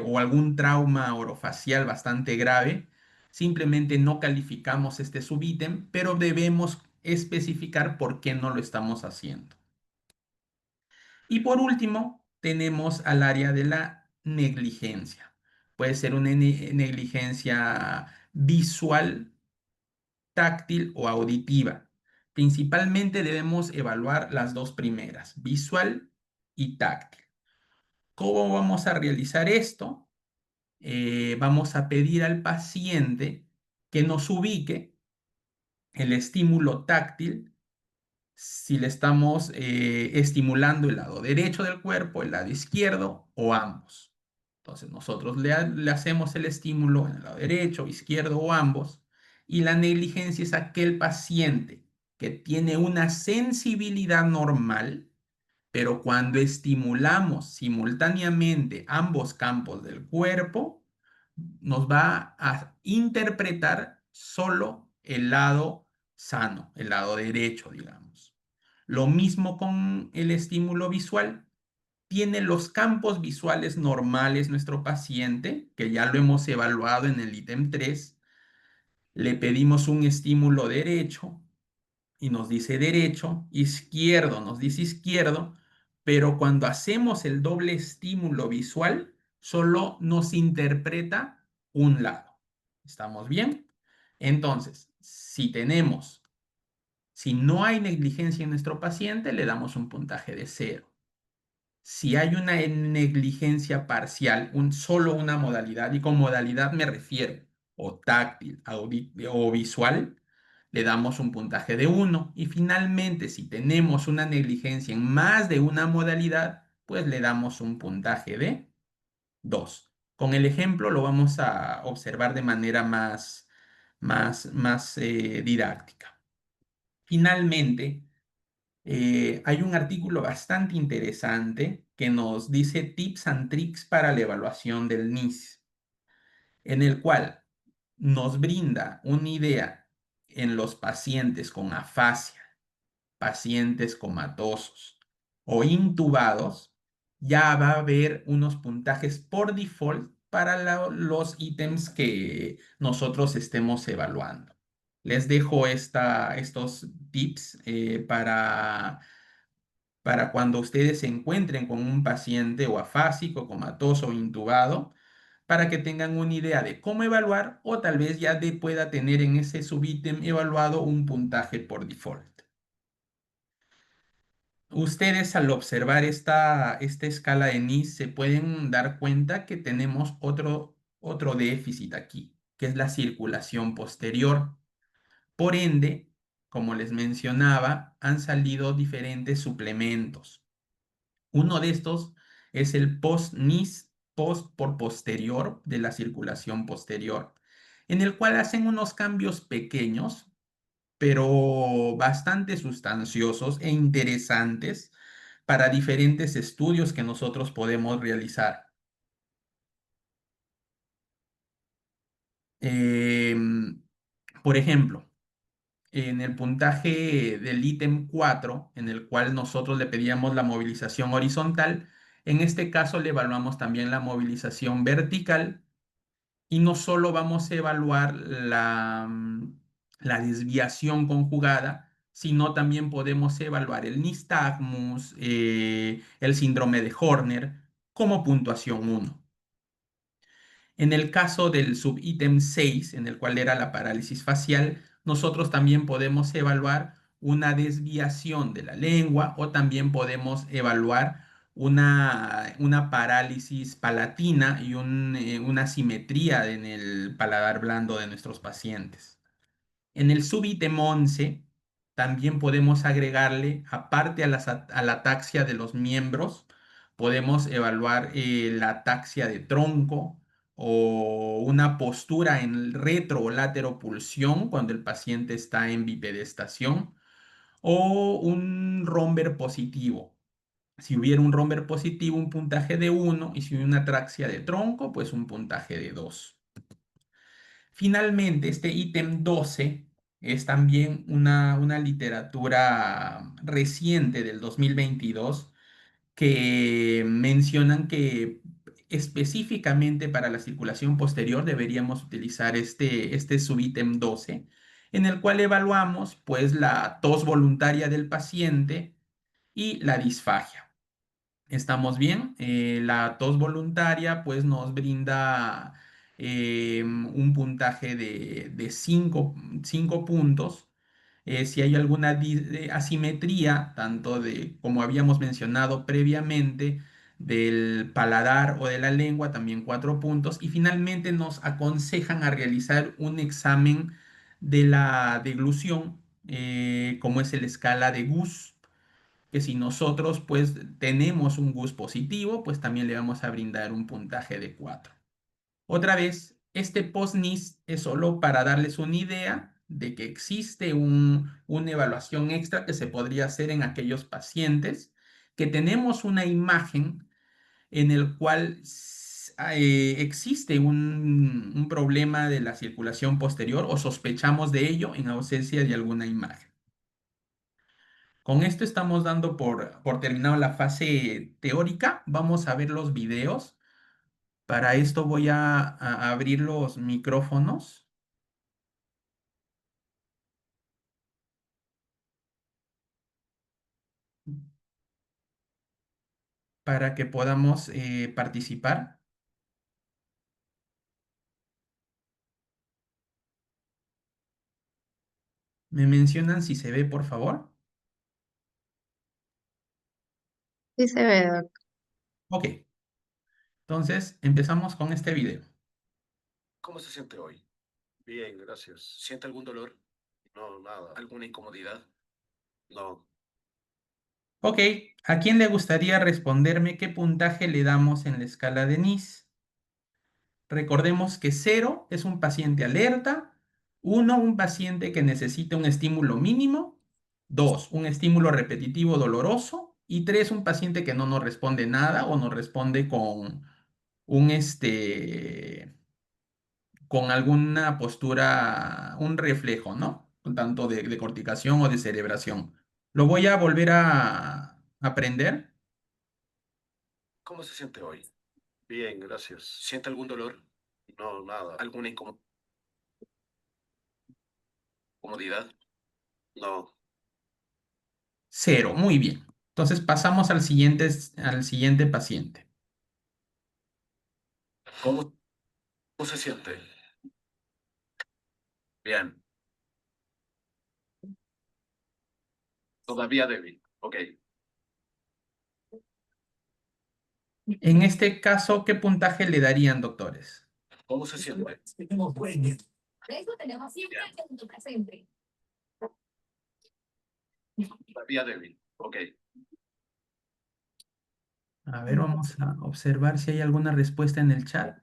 o algún trauma orofacial bastante grave, simplemente no calificamos este subítem, pero debemos especificar por qué no lo estamos haciendo. Y por último, tenemos al área de la negligencia. Puede ser una negligencia visual, táctil o auditiva. Principalmente debemos evaluar las dos primeras, visual y táctil. ¿Cómo vamos a realizar esto? Vamos a pedir al paciente que nos ubique el estímulo táctil si le estamos estimulando el lado derecho del cuerpo, el lado izquierdo o ambos. Entonces nosotros le hacemos el estímulo en el lado derecho, izquierdo o ambos. Y la negligencia es aquel paciente que tiene una sensibilidad normal, pero cuando estimulamos simultáneamente ambos campos del cuerpo, nos va a interpretar solo el lado sano, el lado derecho, digamos. Lo mismo con el estímulo visual. Tiene los campos visuales normales nuestro paciente, que ya lo hemos evaluado en el ítem 3. Le pedimos un estímulo derecho y nos dice derecho, izquierdo nos dice izquierdo, pero cuando hacemos el doble estímulo visual, solo nos interpreta un lado. ¿Estamos bien? Entonces, si no hay negligencia en nuestro paciente, le damos un puntaje de 0. Si hay una negligencia parcial, solo una modalidad, y con modalidad me refiero o táctil o visual, le damos un puntaje de 1. Y finalmente, si tenemos una negligencia en más de una modalidad, pues le damos un puntaje de 2. Con el ejemplo lo vamos a observar de manera más didáctica. Finalmente, hay un artículo bastante interesante que nos dice tips and tricks para la evaluación del NIS, en el cual nos brinda una idea en los pacientes con afasia, pacientes comatosos o intubados. Ya va a haber unos puntajes por default para los ítems que nosotros estemos evaluando. Les dejo estos tips para cuando ustedes se encuentren con un paciente o afásico, comatoso o intubado, para que tengan una idea de cómo evaluar o tal vez ya pueda tener en ese subítem evaluado un puntaje por default. Ustedes al observar esta escala de NIS se pueden dar cuenta que tenemos otro déficit aquí, que es la circulación posterior. Por ende, como les mencionaba, han salido diferentes suplementos. Uno de estos es el post-NIS, post por posterior de la circulación posterior, en el cual hacen unos cambios pequeños, pero bastante sustanciosos e interesantes para diferentes estudios que nosotros podemos realizar. Em, por ejemplo, en el puntaje del ítem 4, en el cual nosotros le pedíamos la movilización horizontal, en este caso le evaluamos también la movilización vertical y no solo vamos a evaluar la desviación conjugada, sino también podemos evaluar el nistagmus, el síndrome de Horner como puntuación 1. En el caso del subítem 6, en el cual era la parálisis facial, nosotros también podemos evaluar una desviación de la lengua o también podemos evaluar una parálisis palatina y una simetría en el paladar blando de nuestros pacientes. En el subítem 11 también podemos agregarle, aparte a la ataxia de los miembros, podemos evaluar la ataxia de tronco o una postura en el retro o lateropulsión cuando el paciente está en bipedestación o un romber positivo. Si hubiera un romber positivo, un puntaje de 1 y si hubiera una atraxia de tronco, pues un puntaje de 2. Finalmente, este ítem 12 es también una literatura reciente del 2022 que mencionan que específicamente para la circulación posterior deberíamos utilizar este subítem 12, en el cual evaluamos pues la tos voluntaria del paciente y la disfagia. ¿Estamos bien? La tos voluntaria pues nos brinda un puntaje de 5 puntos. Si hay alguna asimetría, tanto de, como habíamos mencionado previamente, del paladar o de la lengua, también 4 puntos. Y finalmente nos aconsejan a realizar un examen de la deglución, como es el escala de Gus, que si nosotros pues tenemos un Gus positivo, pues también le vamos a brindar un puntaje de 4. Otra vez, este post-NIS es solo para darles una idea de que existe una evaluación extra que se podría hacer en aquellos pacientes que tenemos una imagen en el cual existe un problema de la circulación posterior o sospechamos de ello en ausencia de alguna imagen. Con esto estamos dando por terminado la fase teórica. Vamos a ver los videos. Para esto voy a abrir los micrófonos para que podamos participar. ¿Me mencionan si se ve, por favor? Sí se ve, Doc. Ok, entonces empezamos con este video. ¿Cómo se siente hoy? Bien, gracias. ¿Siente algún dolor? No, nada. ¿Alguna incomodidad? No. Ok, ¿a quién le gustaría responderme qué puntaje le damos en la escala de NIS? Recordemos que 0 es un paciente alerta, 1 un paciente que necesita un estímulo mínimo, 2 un estímulo repetitivo doloroso y 3 un paciente que no nos responde nada o nos responde con un con alguna postura, un reflejo, ¿no? Tanto de corticación o de cerebración. Lo voy a volver a aprender. ¿Cómo se siente hoy? Bien, gracias. ¿Siente algún dolor? No, nada. ¿Alguna incomodidad? No. 0, muy bien. Entonces pasamos al siguiente paciente. ¿Cómo, cómo se siente? Bien. Todavía débil. Ok. En este caso, ¿qué puntaje le darían, doctores? ¿Cómo se siente? Bien. Todavía débil. Ok. A ver, vamos a observar si hay alguna respuesta en el chat.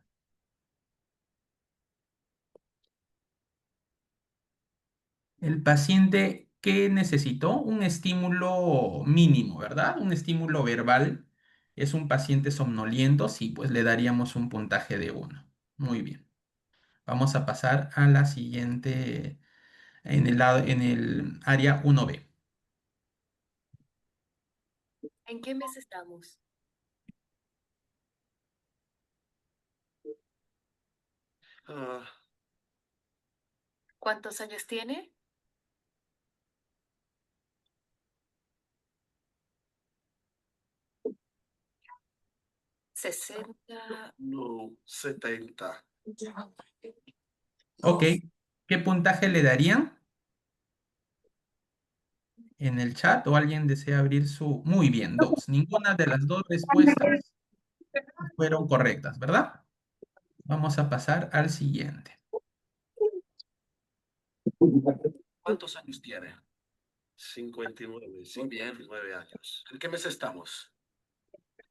El paciente que necesitó un estímulo mínimo, ¿verdad? Un estímulo verbal. Es un paciente somnoliento, sí, pues le daríamos un puntaje de 1. Muy bien. Vamos a pasar a la siguiente en el área 1B. ¿En qué mes estamos? Ah, ¿Cuántos años tiene? 60. no. 70. Ok, Dos. ¿qué puntaje le darían en el chat o alguien desea abrir su... Muy bien, 2. Ninguna de las dos respuestas fueron correctas, ¿verdad? Vamos a pasar al siguiente. ¿Cuántos años tiene? 59. Muy bien. 9 años. ¿En qué mes estamos?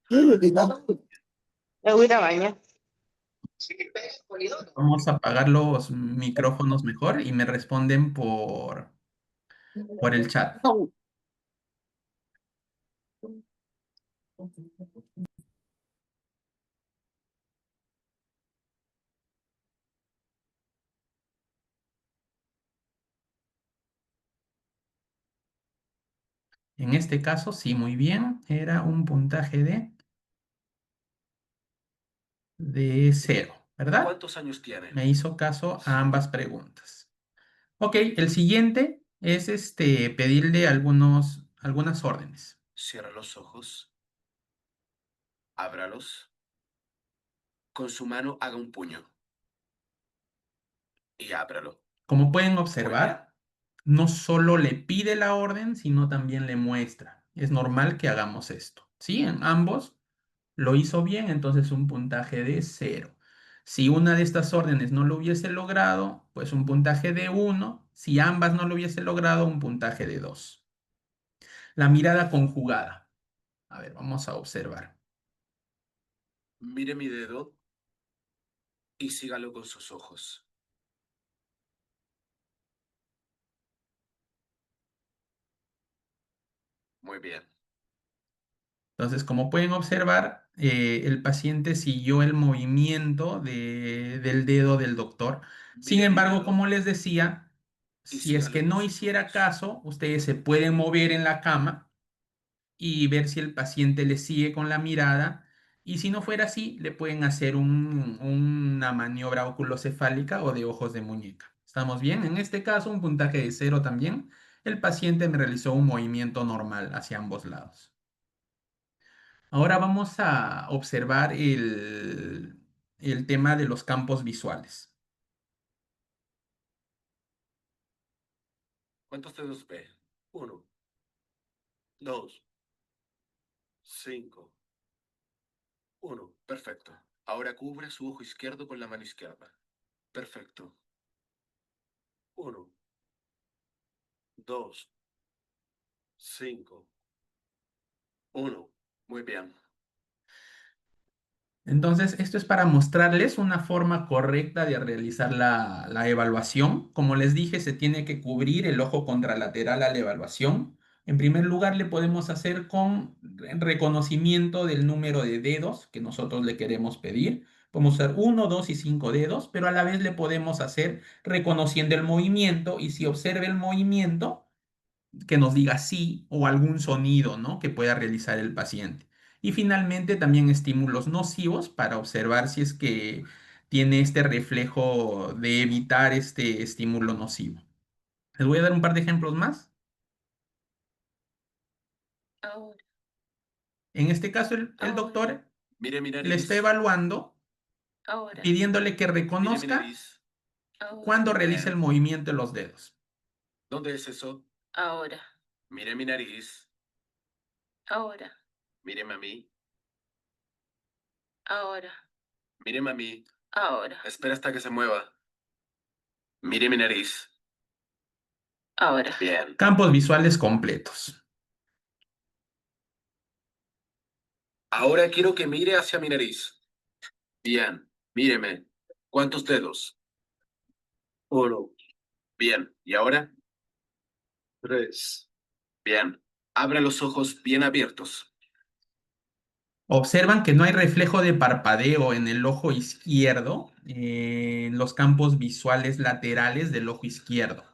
Me voy a ir a bañar. Vamos a apagar los micrófonos mejor y me responden por el chat. En este caso, sí, muy bien. Era un puntaje de 0, ¿verdad? ¿Cuántos años tiene? Me hizo caso a ambas preguntas. Ok, el siguiente es pedirle algunas órdenes. Cierra los ojos. Ábralos. Con su mano haga un puño. Y ábralo. Como pueden bien. observar, no solo le pide la orden, sino también le muestra. Es normal que hagamos esto. ¿Sí? En ambos lo hizo bien, entonces un puntaje de 0. Si una de estas órdenes no lo hubiese logrado, pues un puntaje de 1. Si ambas no lo hubiese logrado, un puntaje de 2. La mirada conjugada. A ver, vamos a observar. Mire mi dedo y sígalo con sus ojos. Muy bien. Entonces, como pueden observar, el paciente siguió el movimiento del dedo del doctor. Sin Mire mi embargo, dedo como les decía, y si es sígalo que con no sus hiciera ojos. caso, ustedes se pueden mover en la cama y ver si el paciente le sigue con la mirada. Y si no fuera así, le pueden hacer una maniobra oculocefálica o de ojos de muñeca. ¿Estamos bien? En este caso, un puntaje de 0 también. El paciente me realizó un movimiento normal hacia ambos lados. Ahora vamos a observar el tema de los campos visuales. ¿Cuántos dedos ve? 1, 2, 5. 1. Perfecto. Ahora cubre su ojo izquierdo con la mano izquierda. Perfecto. 1, 2, 5. 1. Muy bien. Entonces, esto es para mostrarles una forma correcta de realizar la evaluación. Como les dije, se tiene que cubrir el ojo contralateral a la evaluación. En primer lugar, le podemos hacer con reconocimiento del número de dedos que nosotros le queremos pedir. Podemos usar 1, 2 y 5 dedos, pero a la vez le podemos hacer reconociendo el movimiento y si observa el movimiento, que nos diga sí o algún sonido, ¿no? que pueda realizar el paciente. Y finalmente también estímulos nocivos para observar si es que tiene este reflejo de evitar este estímulo nocivo. Les voy a dar un par de ejemplos más. Ahora, En este caso, el ahora, doctor Mire mi le está nariz. evaluando, ahora, pidiéndole que Mire mi reconozca nariz. ahora, cuando realiza el Bien. movimiento de los dedos. ¿Dónde es eso? ahora, Mire mi nariz. ahora, Míreme a mí. ahora, Míreme a mí. ahora, Espera hasta que se mueva. Mire mi nariz. ahora. Bien. Campos visuales completos. Ahora quiero que mire hacia mi nariz. Bien. Míreme. ¿Cuántos dedos? 1. Bien. ¿Y ahora? 3. Bien. Abra los ojos bien abiertos. Observan que no hay reflejo de parpadeo en el ojo izquierdo, en los campos visuales laterales del ojo izquierdo.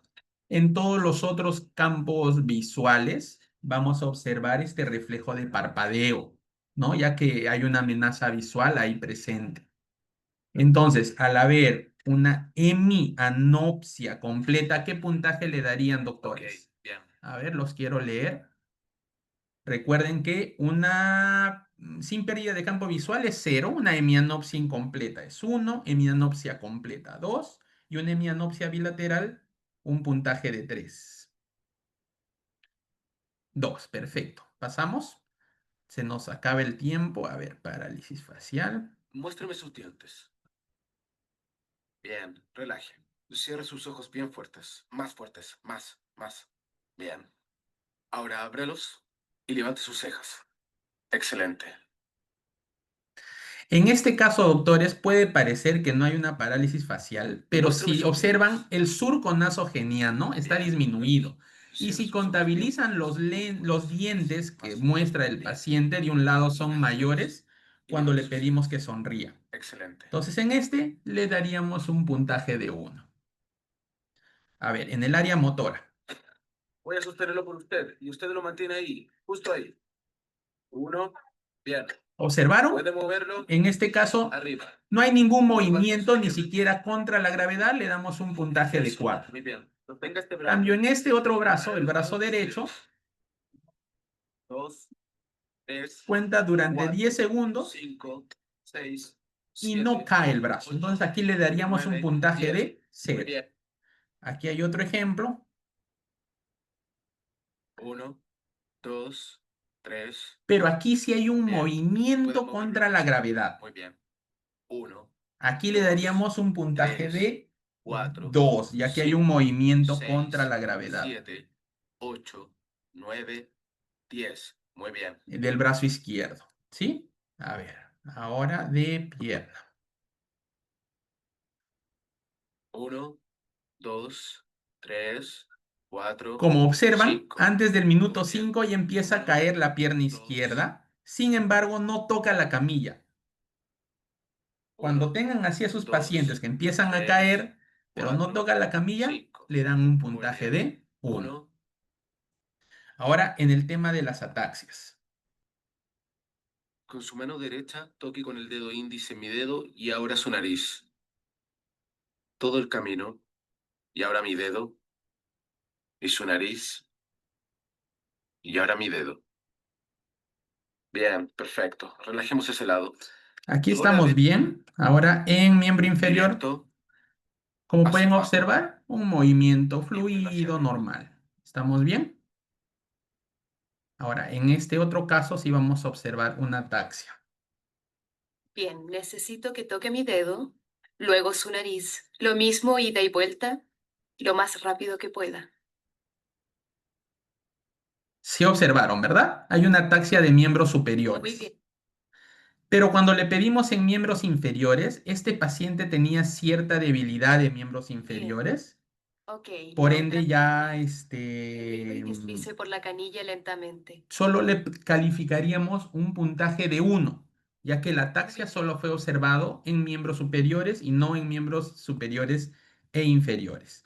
En todos los otros campos visuales vamos a observar este reflejo de parpadeo, ¿no? Ya que hay una amenaza visual ahí presente. Entonces, al haber una hemianopsia completa, ¿qué puntaje le darían, doctores? Ok, bien. A ver, los quiero leer. Recuerden que una sin pérdida de campo visual es 0, una hemianopsia incompleta es 1, hemianopsia completa 2 y una hemianopsia bilateral un puntaje de 3. 2, perfecto. ¿Pasamos? Se nos acaba el tiempo. A ver, parálisis facial. Muéstrame sus dientes. Bien, relaje. Cierre sus ojos bien fuertes. Más fuertes. Más, más. Bien. Ahora ábrelos y levante sus cejas. Excelente. En este caso, doctores, puede parecer que no hay una parálisis facial, pero Muéstrame si sus observan, dientes. el surco nasogeniano está Bien. disminuido. Y Cierre si sus ojos bien contabilizan fuertes. los dientes que Más. muestra el Bien. paciente de un lado son mayores Y cuando levante le sus pedimos que cejas. sonría. Excelente. Entonces, en este le daríamos un puntaje de 1. A ver, en el área motora. Voy a sostenerlo por usted y usted lo mantiene ahí, justo ahí. 1, bien. ¿Observaron? Puede moverlo En este caso, arriba. no hay ningún Los brazos movimiento, ni izquierdos. siquiera contra la gravedad, le damos un puntaje de Eso, 4. muy bien. Sostenga este brazo. Cambio en este otro brazo, el brazo derecho, 2, 3, cuenta durante 4, 10 segundos 5, 6, y no cae el brazo. Entonces aquí le daríamos un 9, puntaje 10. de Muy 0. bien. Aquí hay otro ejemplo, 1, 2, 3. pero aquí sí hay un Bien. movimiento Puede contra moverlo. la gravedad. Muy bien. 1, Aquí le 2, daríamos un puntaje 3, de 4, 2, ya que hay un 5, movimiento 6, contra la gravedad 7, 8, 9, 10. Muy bien. del brazo izquierdo. ¿Sí? A ver, ahora de pierna. 1, 2, 3, 4, Como observan, 5. antes del minuto Muy bien. 5 ya empieza a caer la pierna izquierda. Sin embargo, no toca la camilla. Cuando 1, tengan así a sus 2, pacientes que empiezan a 3, caer, pero no 4, tocan la camilla, 5. le dan un Muy puntaje bien. de 1. 1. Ahora, en el tema de las ataxias. Con su mano derecha toque con el dedo índice mi dedo y ahora su nariz. Todo el camino. Y ahora mi dedo. Y su nariz. Y ahora mi dedo. Bien, perfecto. Relajemos ese lado. Aquí Ahora estamos de- bien. Ahora, en miembro inferior, Directo como hacia pueden abajo. observar, un movimiento Y vuelve hacia fluido arriba. normal. ¿Estamos bien? Ahora, en este otro caso sí vamos a observar una ataxia. Bien, necesito que toque mi dedo, luego su nariz. Lo mismo ida y vuelta, lo más rápido que pueda. Sí observaron, ¿verdad? Hay una ataxia de miembros Muy superiores. bien. Pero cuando le pedimos en miembros inferiores, este paciente tenía cierta debilidad de miembros inferiores. Ok, Por la ende, otra ya pierna. Arriba y deslice por la canilla lentamente. solo le calificaríamos un puntaje de 1, ya que la ataxia solo fue observado en miembros superiores y no en miembros superiores e inferiores.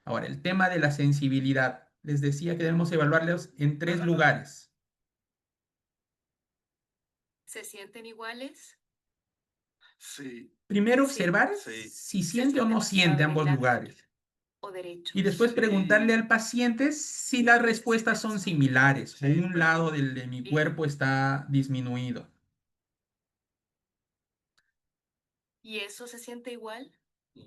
Ahora, el tema de la sensibilidad. Les decía que debemos evaluarlos en 3 lugares. ¿Se sienten iguales? Sí. Primero, Sí. observar Sí. si Se siente o no demasiado siente ambos delante lugares. o derecho. Y después Sí. preguntarle al paciente si las respuestas son similares Sí, o un lado perfecto. de mi Bien. cuerpo está disminuido. ¿Y eso se siente igual?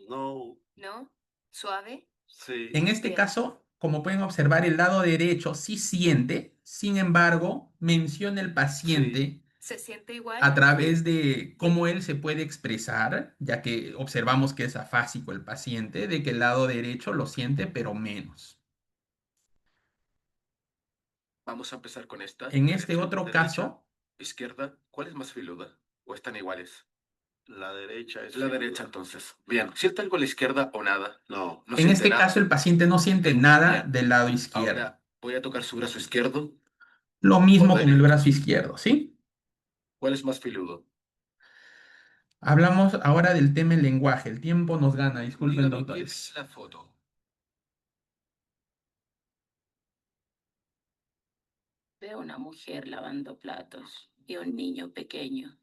No. ¿No? ¿Suave? Sí. En este Bien. caso, como pueden observar, el lado derecho sí siente, sin embargo, menciona el paciente ¿Se siente igual? a través de cómo él se puede expresar, ya que observamos que es afásico el paciente, de que el lado derecho lo siente, pero menos. Vamos a empezar con esta. En este Derecha, otro derecha, caso, izquierda. ¿Cuál es más filuda? ¿O están iguales? La derecha es la derecha, entonces. Bien. ¿Siente algo a la izquierda o nada? No, no en siente este nada. caso el paciente no siente nada Bien. del lado izquierdo. Ahora voy a tocar su brazo izquierdo. Lo mismo o con el derecho. brazo izquierdo, ¿sí? ¿Cuál es más filudo? Hablamos ahora del tema del lenguaje. El tiempo nos gana, disculpen, Dígame, ¿qué doctores. es la foto? Veo una mujer lavando platos y un niño pequeño.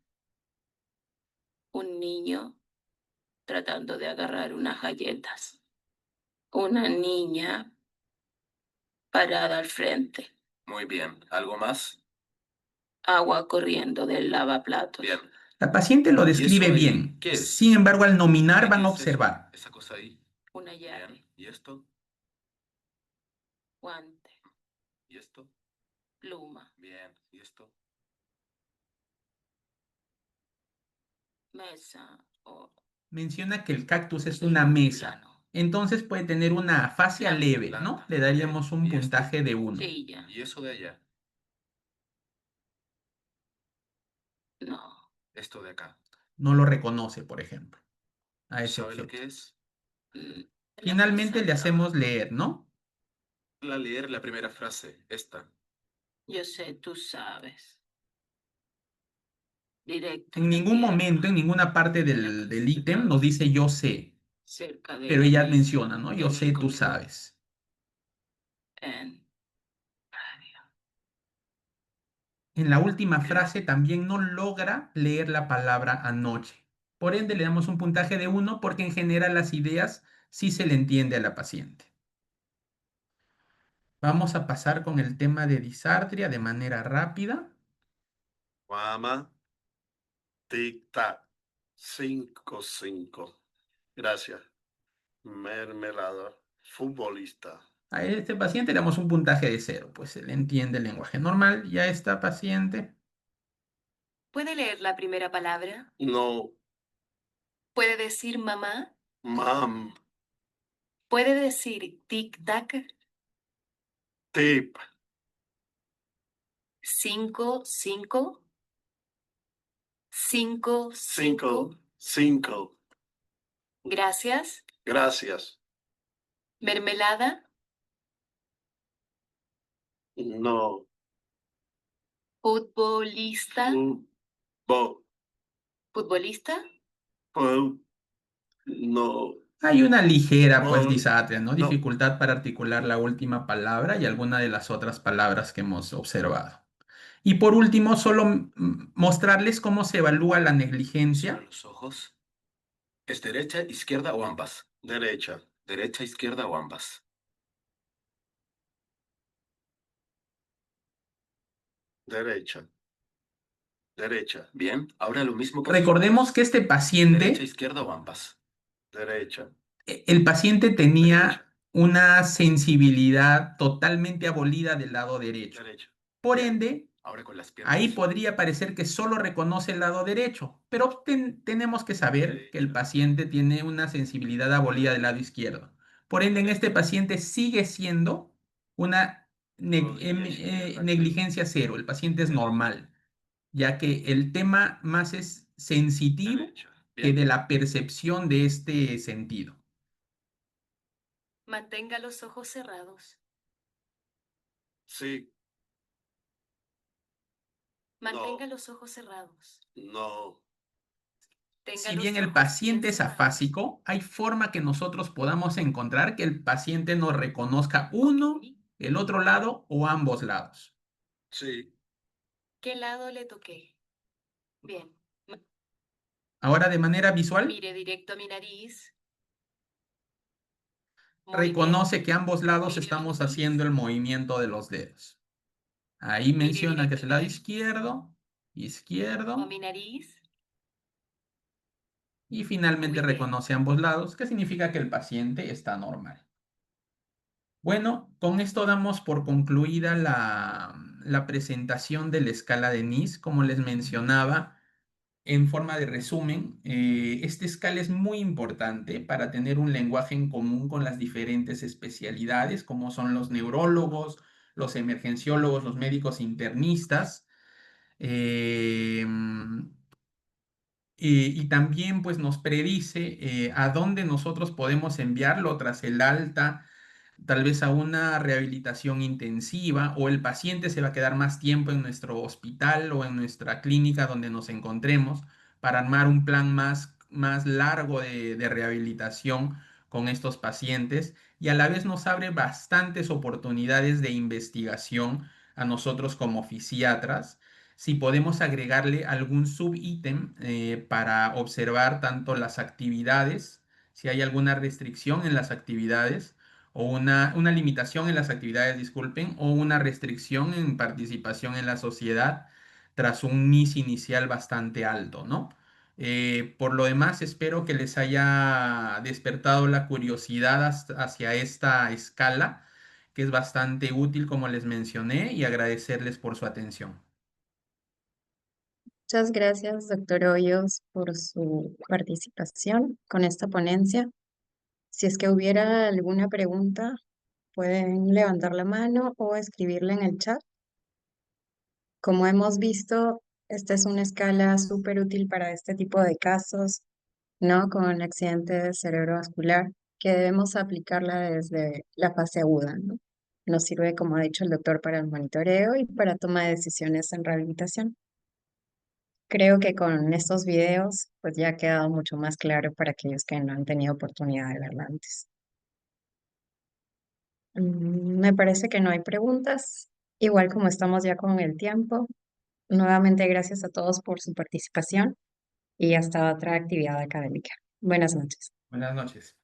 Un niño tratando de agarrar unas galletas. Una niña parada al frente. Muy bien. ¿Algo más? Agua corriendo del lavaplatos. Bien. La paciente lo ¿Y describe eso ahí bien. qué es? Sin embargo, al nominar ¿Qué van a es eso? observar. Esa cosa ahí. Una llave. Bien. ¿Y esto? Guante. ¿Y esto? Pluma. Bien. ¿Y esto? Mesa. O Menciona que el cactus es una mesa. plano. Entonces puede tener una afasia Planta, leve, ¿no? planta. Le daríamos un ¿Y esto? puntaje de 1. Silla. ¿Y eso de allá? No. Esto de acá. No lo reconoce, por ejemplo, a ese ¿Sabe lo objeto. que es? La Finalmente mesa le de hacemos trabajo. leer, ¿no? Leer la primera frase. Esta. Yo sé, tú sabes. Directo En a la ningún tierra, momento, en ninguna parte del ítem nos dice yo sé, cerca de pero la ella mesa. menciona, ¿no? Yo ¿Viene sé, tú conmigo? sabes. En En la última frase también no logra leer la palabra anoche. Por ende, le damos un puntaje de 1 porque en general las ideas sí se le entiende a la paciente. Vamos a pasar con el tema de disartria de manera rápida. Mamá, tic-tac. 5-5. Gracias. Mermelada. Futbolista. A este paciente le damos un puntaje de 0, pues se le entiende el lenguaje normal. Y a esta paciente, ¿Puede leer la primera palabra? No. ¿Puede decir mamá? Mam. ¿Puede decir tic-tac? Tip. 5, 5. 5, 5. 5. Gracias. Gracias. Mermelada. No. Futbolista. Bo. ¿Futbolista? No. hay una ligera, pues, Bo. disartria, ¿no? No. Dificultad para articular la última palabra y alguna de las otras palabras que hemos observado. Y por último, solo mostrarles cómo se evalúa la Cierra negligencia. los ojos. ¿Es derecha, izquierda o ambas? Derecha. Derecha, izquierda o ambas. Derecha. Derecha. Bien, ahora lo mismo con sus Recordemos manos. que este Derecha, paciente, izquierda o ambas. Derecha. el paciente Derecha. tenía una sensibilidad totalmente abolida del lado derecho. Derecha. Por Bien. ende, Ahora con las piernas. ahí podría parecer que solo reconoce el lado derecho, pero tenemos que saber que el Derecha. paciente tiene una sensibilidad abolida del lado izquierdo. Por ende, en este paciente sigue siendo una Rodilla izquierda. negligencia 0. El paciente es Derecha. normal, ya que el tema más es sensitivo Derecha. que Bien. de la percepción de este sentido. Mantenga los ojos cerrados. Sí. Mantenga los ojos cerrados. No. Tenga Si los bien el ojos paciente bien es cerrados. afásico, hay forma que nosotros podamos encontrar que el paciente nos reconozca uno, Ok. el otro lado o ambos lados. Sí. ¿Qué lado le toqué? Bien. Ahora, de manera visual, Mire directo a mi nariz. Muy bien. reconoce que ambos lados Mire estamos mi nariz. haciendo el movimiento de los dedos. Ahí Mire menciona que directo es a el mi lado nariz. izquierdo, O izquierdo, mi nariz. y finalmente Muy bien. reconoce ambos lados, que significa que el paciente está normal. Bueno, con esto damos por concluida la presentación de la escala de Nice. Como les mencionaba, en forma de resumen, esta escala es muy importante para tener un lenguaje en común con las diferentes especialidades, como son los neurólogos, los emergenciólogos, los médicos internistas. eh, y también pues nos predice a dónde nosotros podemos enviarlo tras el alta, tal vez a una rehabilitación intensiva, o el paciente se va a quedar más tiempo en nuestro hospital o en nuestra clínica donde nos encontremos para armar un plan más largo de rehabilitación con estos pacientes, y a la vez nos abre bastantes oportunidades de investigación a nosotros como fisiatras si podemos agregarle algún subítem para observar tanto las actividades, si hay alguna restricción en las actividades, o una limitación en las actividades, disculpen, o una restricción en participación en la sociedad tras un NIS inicial bastante alto, ¿no? Por lo demás, espero que les haya despertado la curiosidad hacia esta escala, que es bastante útil, como les mencioné, y agradecerles por su atención. Muchas gracias, doctor Hoyos, por su participación con esta ponencia. Si es que hubiera alguna pregunta, pueden levantar la mano o escribirla en el chat. Como hemos visto, esta es una escala súper útil para este tipo de casos, ¿no? Con accidente cerebrovascular, que debemos aplicarla desde la fase aguda, ¿no? Nos sirve, como ha dicho el doctor, para el monitoreo y para toma de decisiones en rehabilitación. Creo que con estos videos, pues ya ha quedado mucho más claro para aquellos que no han tenido oportunidad de verla antes. Me parece que no hay preguntas. Igual como estamos ya con el tiempo, Nuevamente, gracias a todos por su participación y hasta otra actividad académica. Buenas noches. Buenas noches.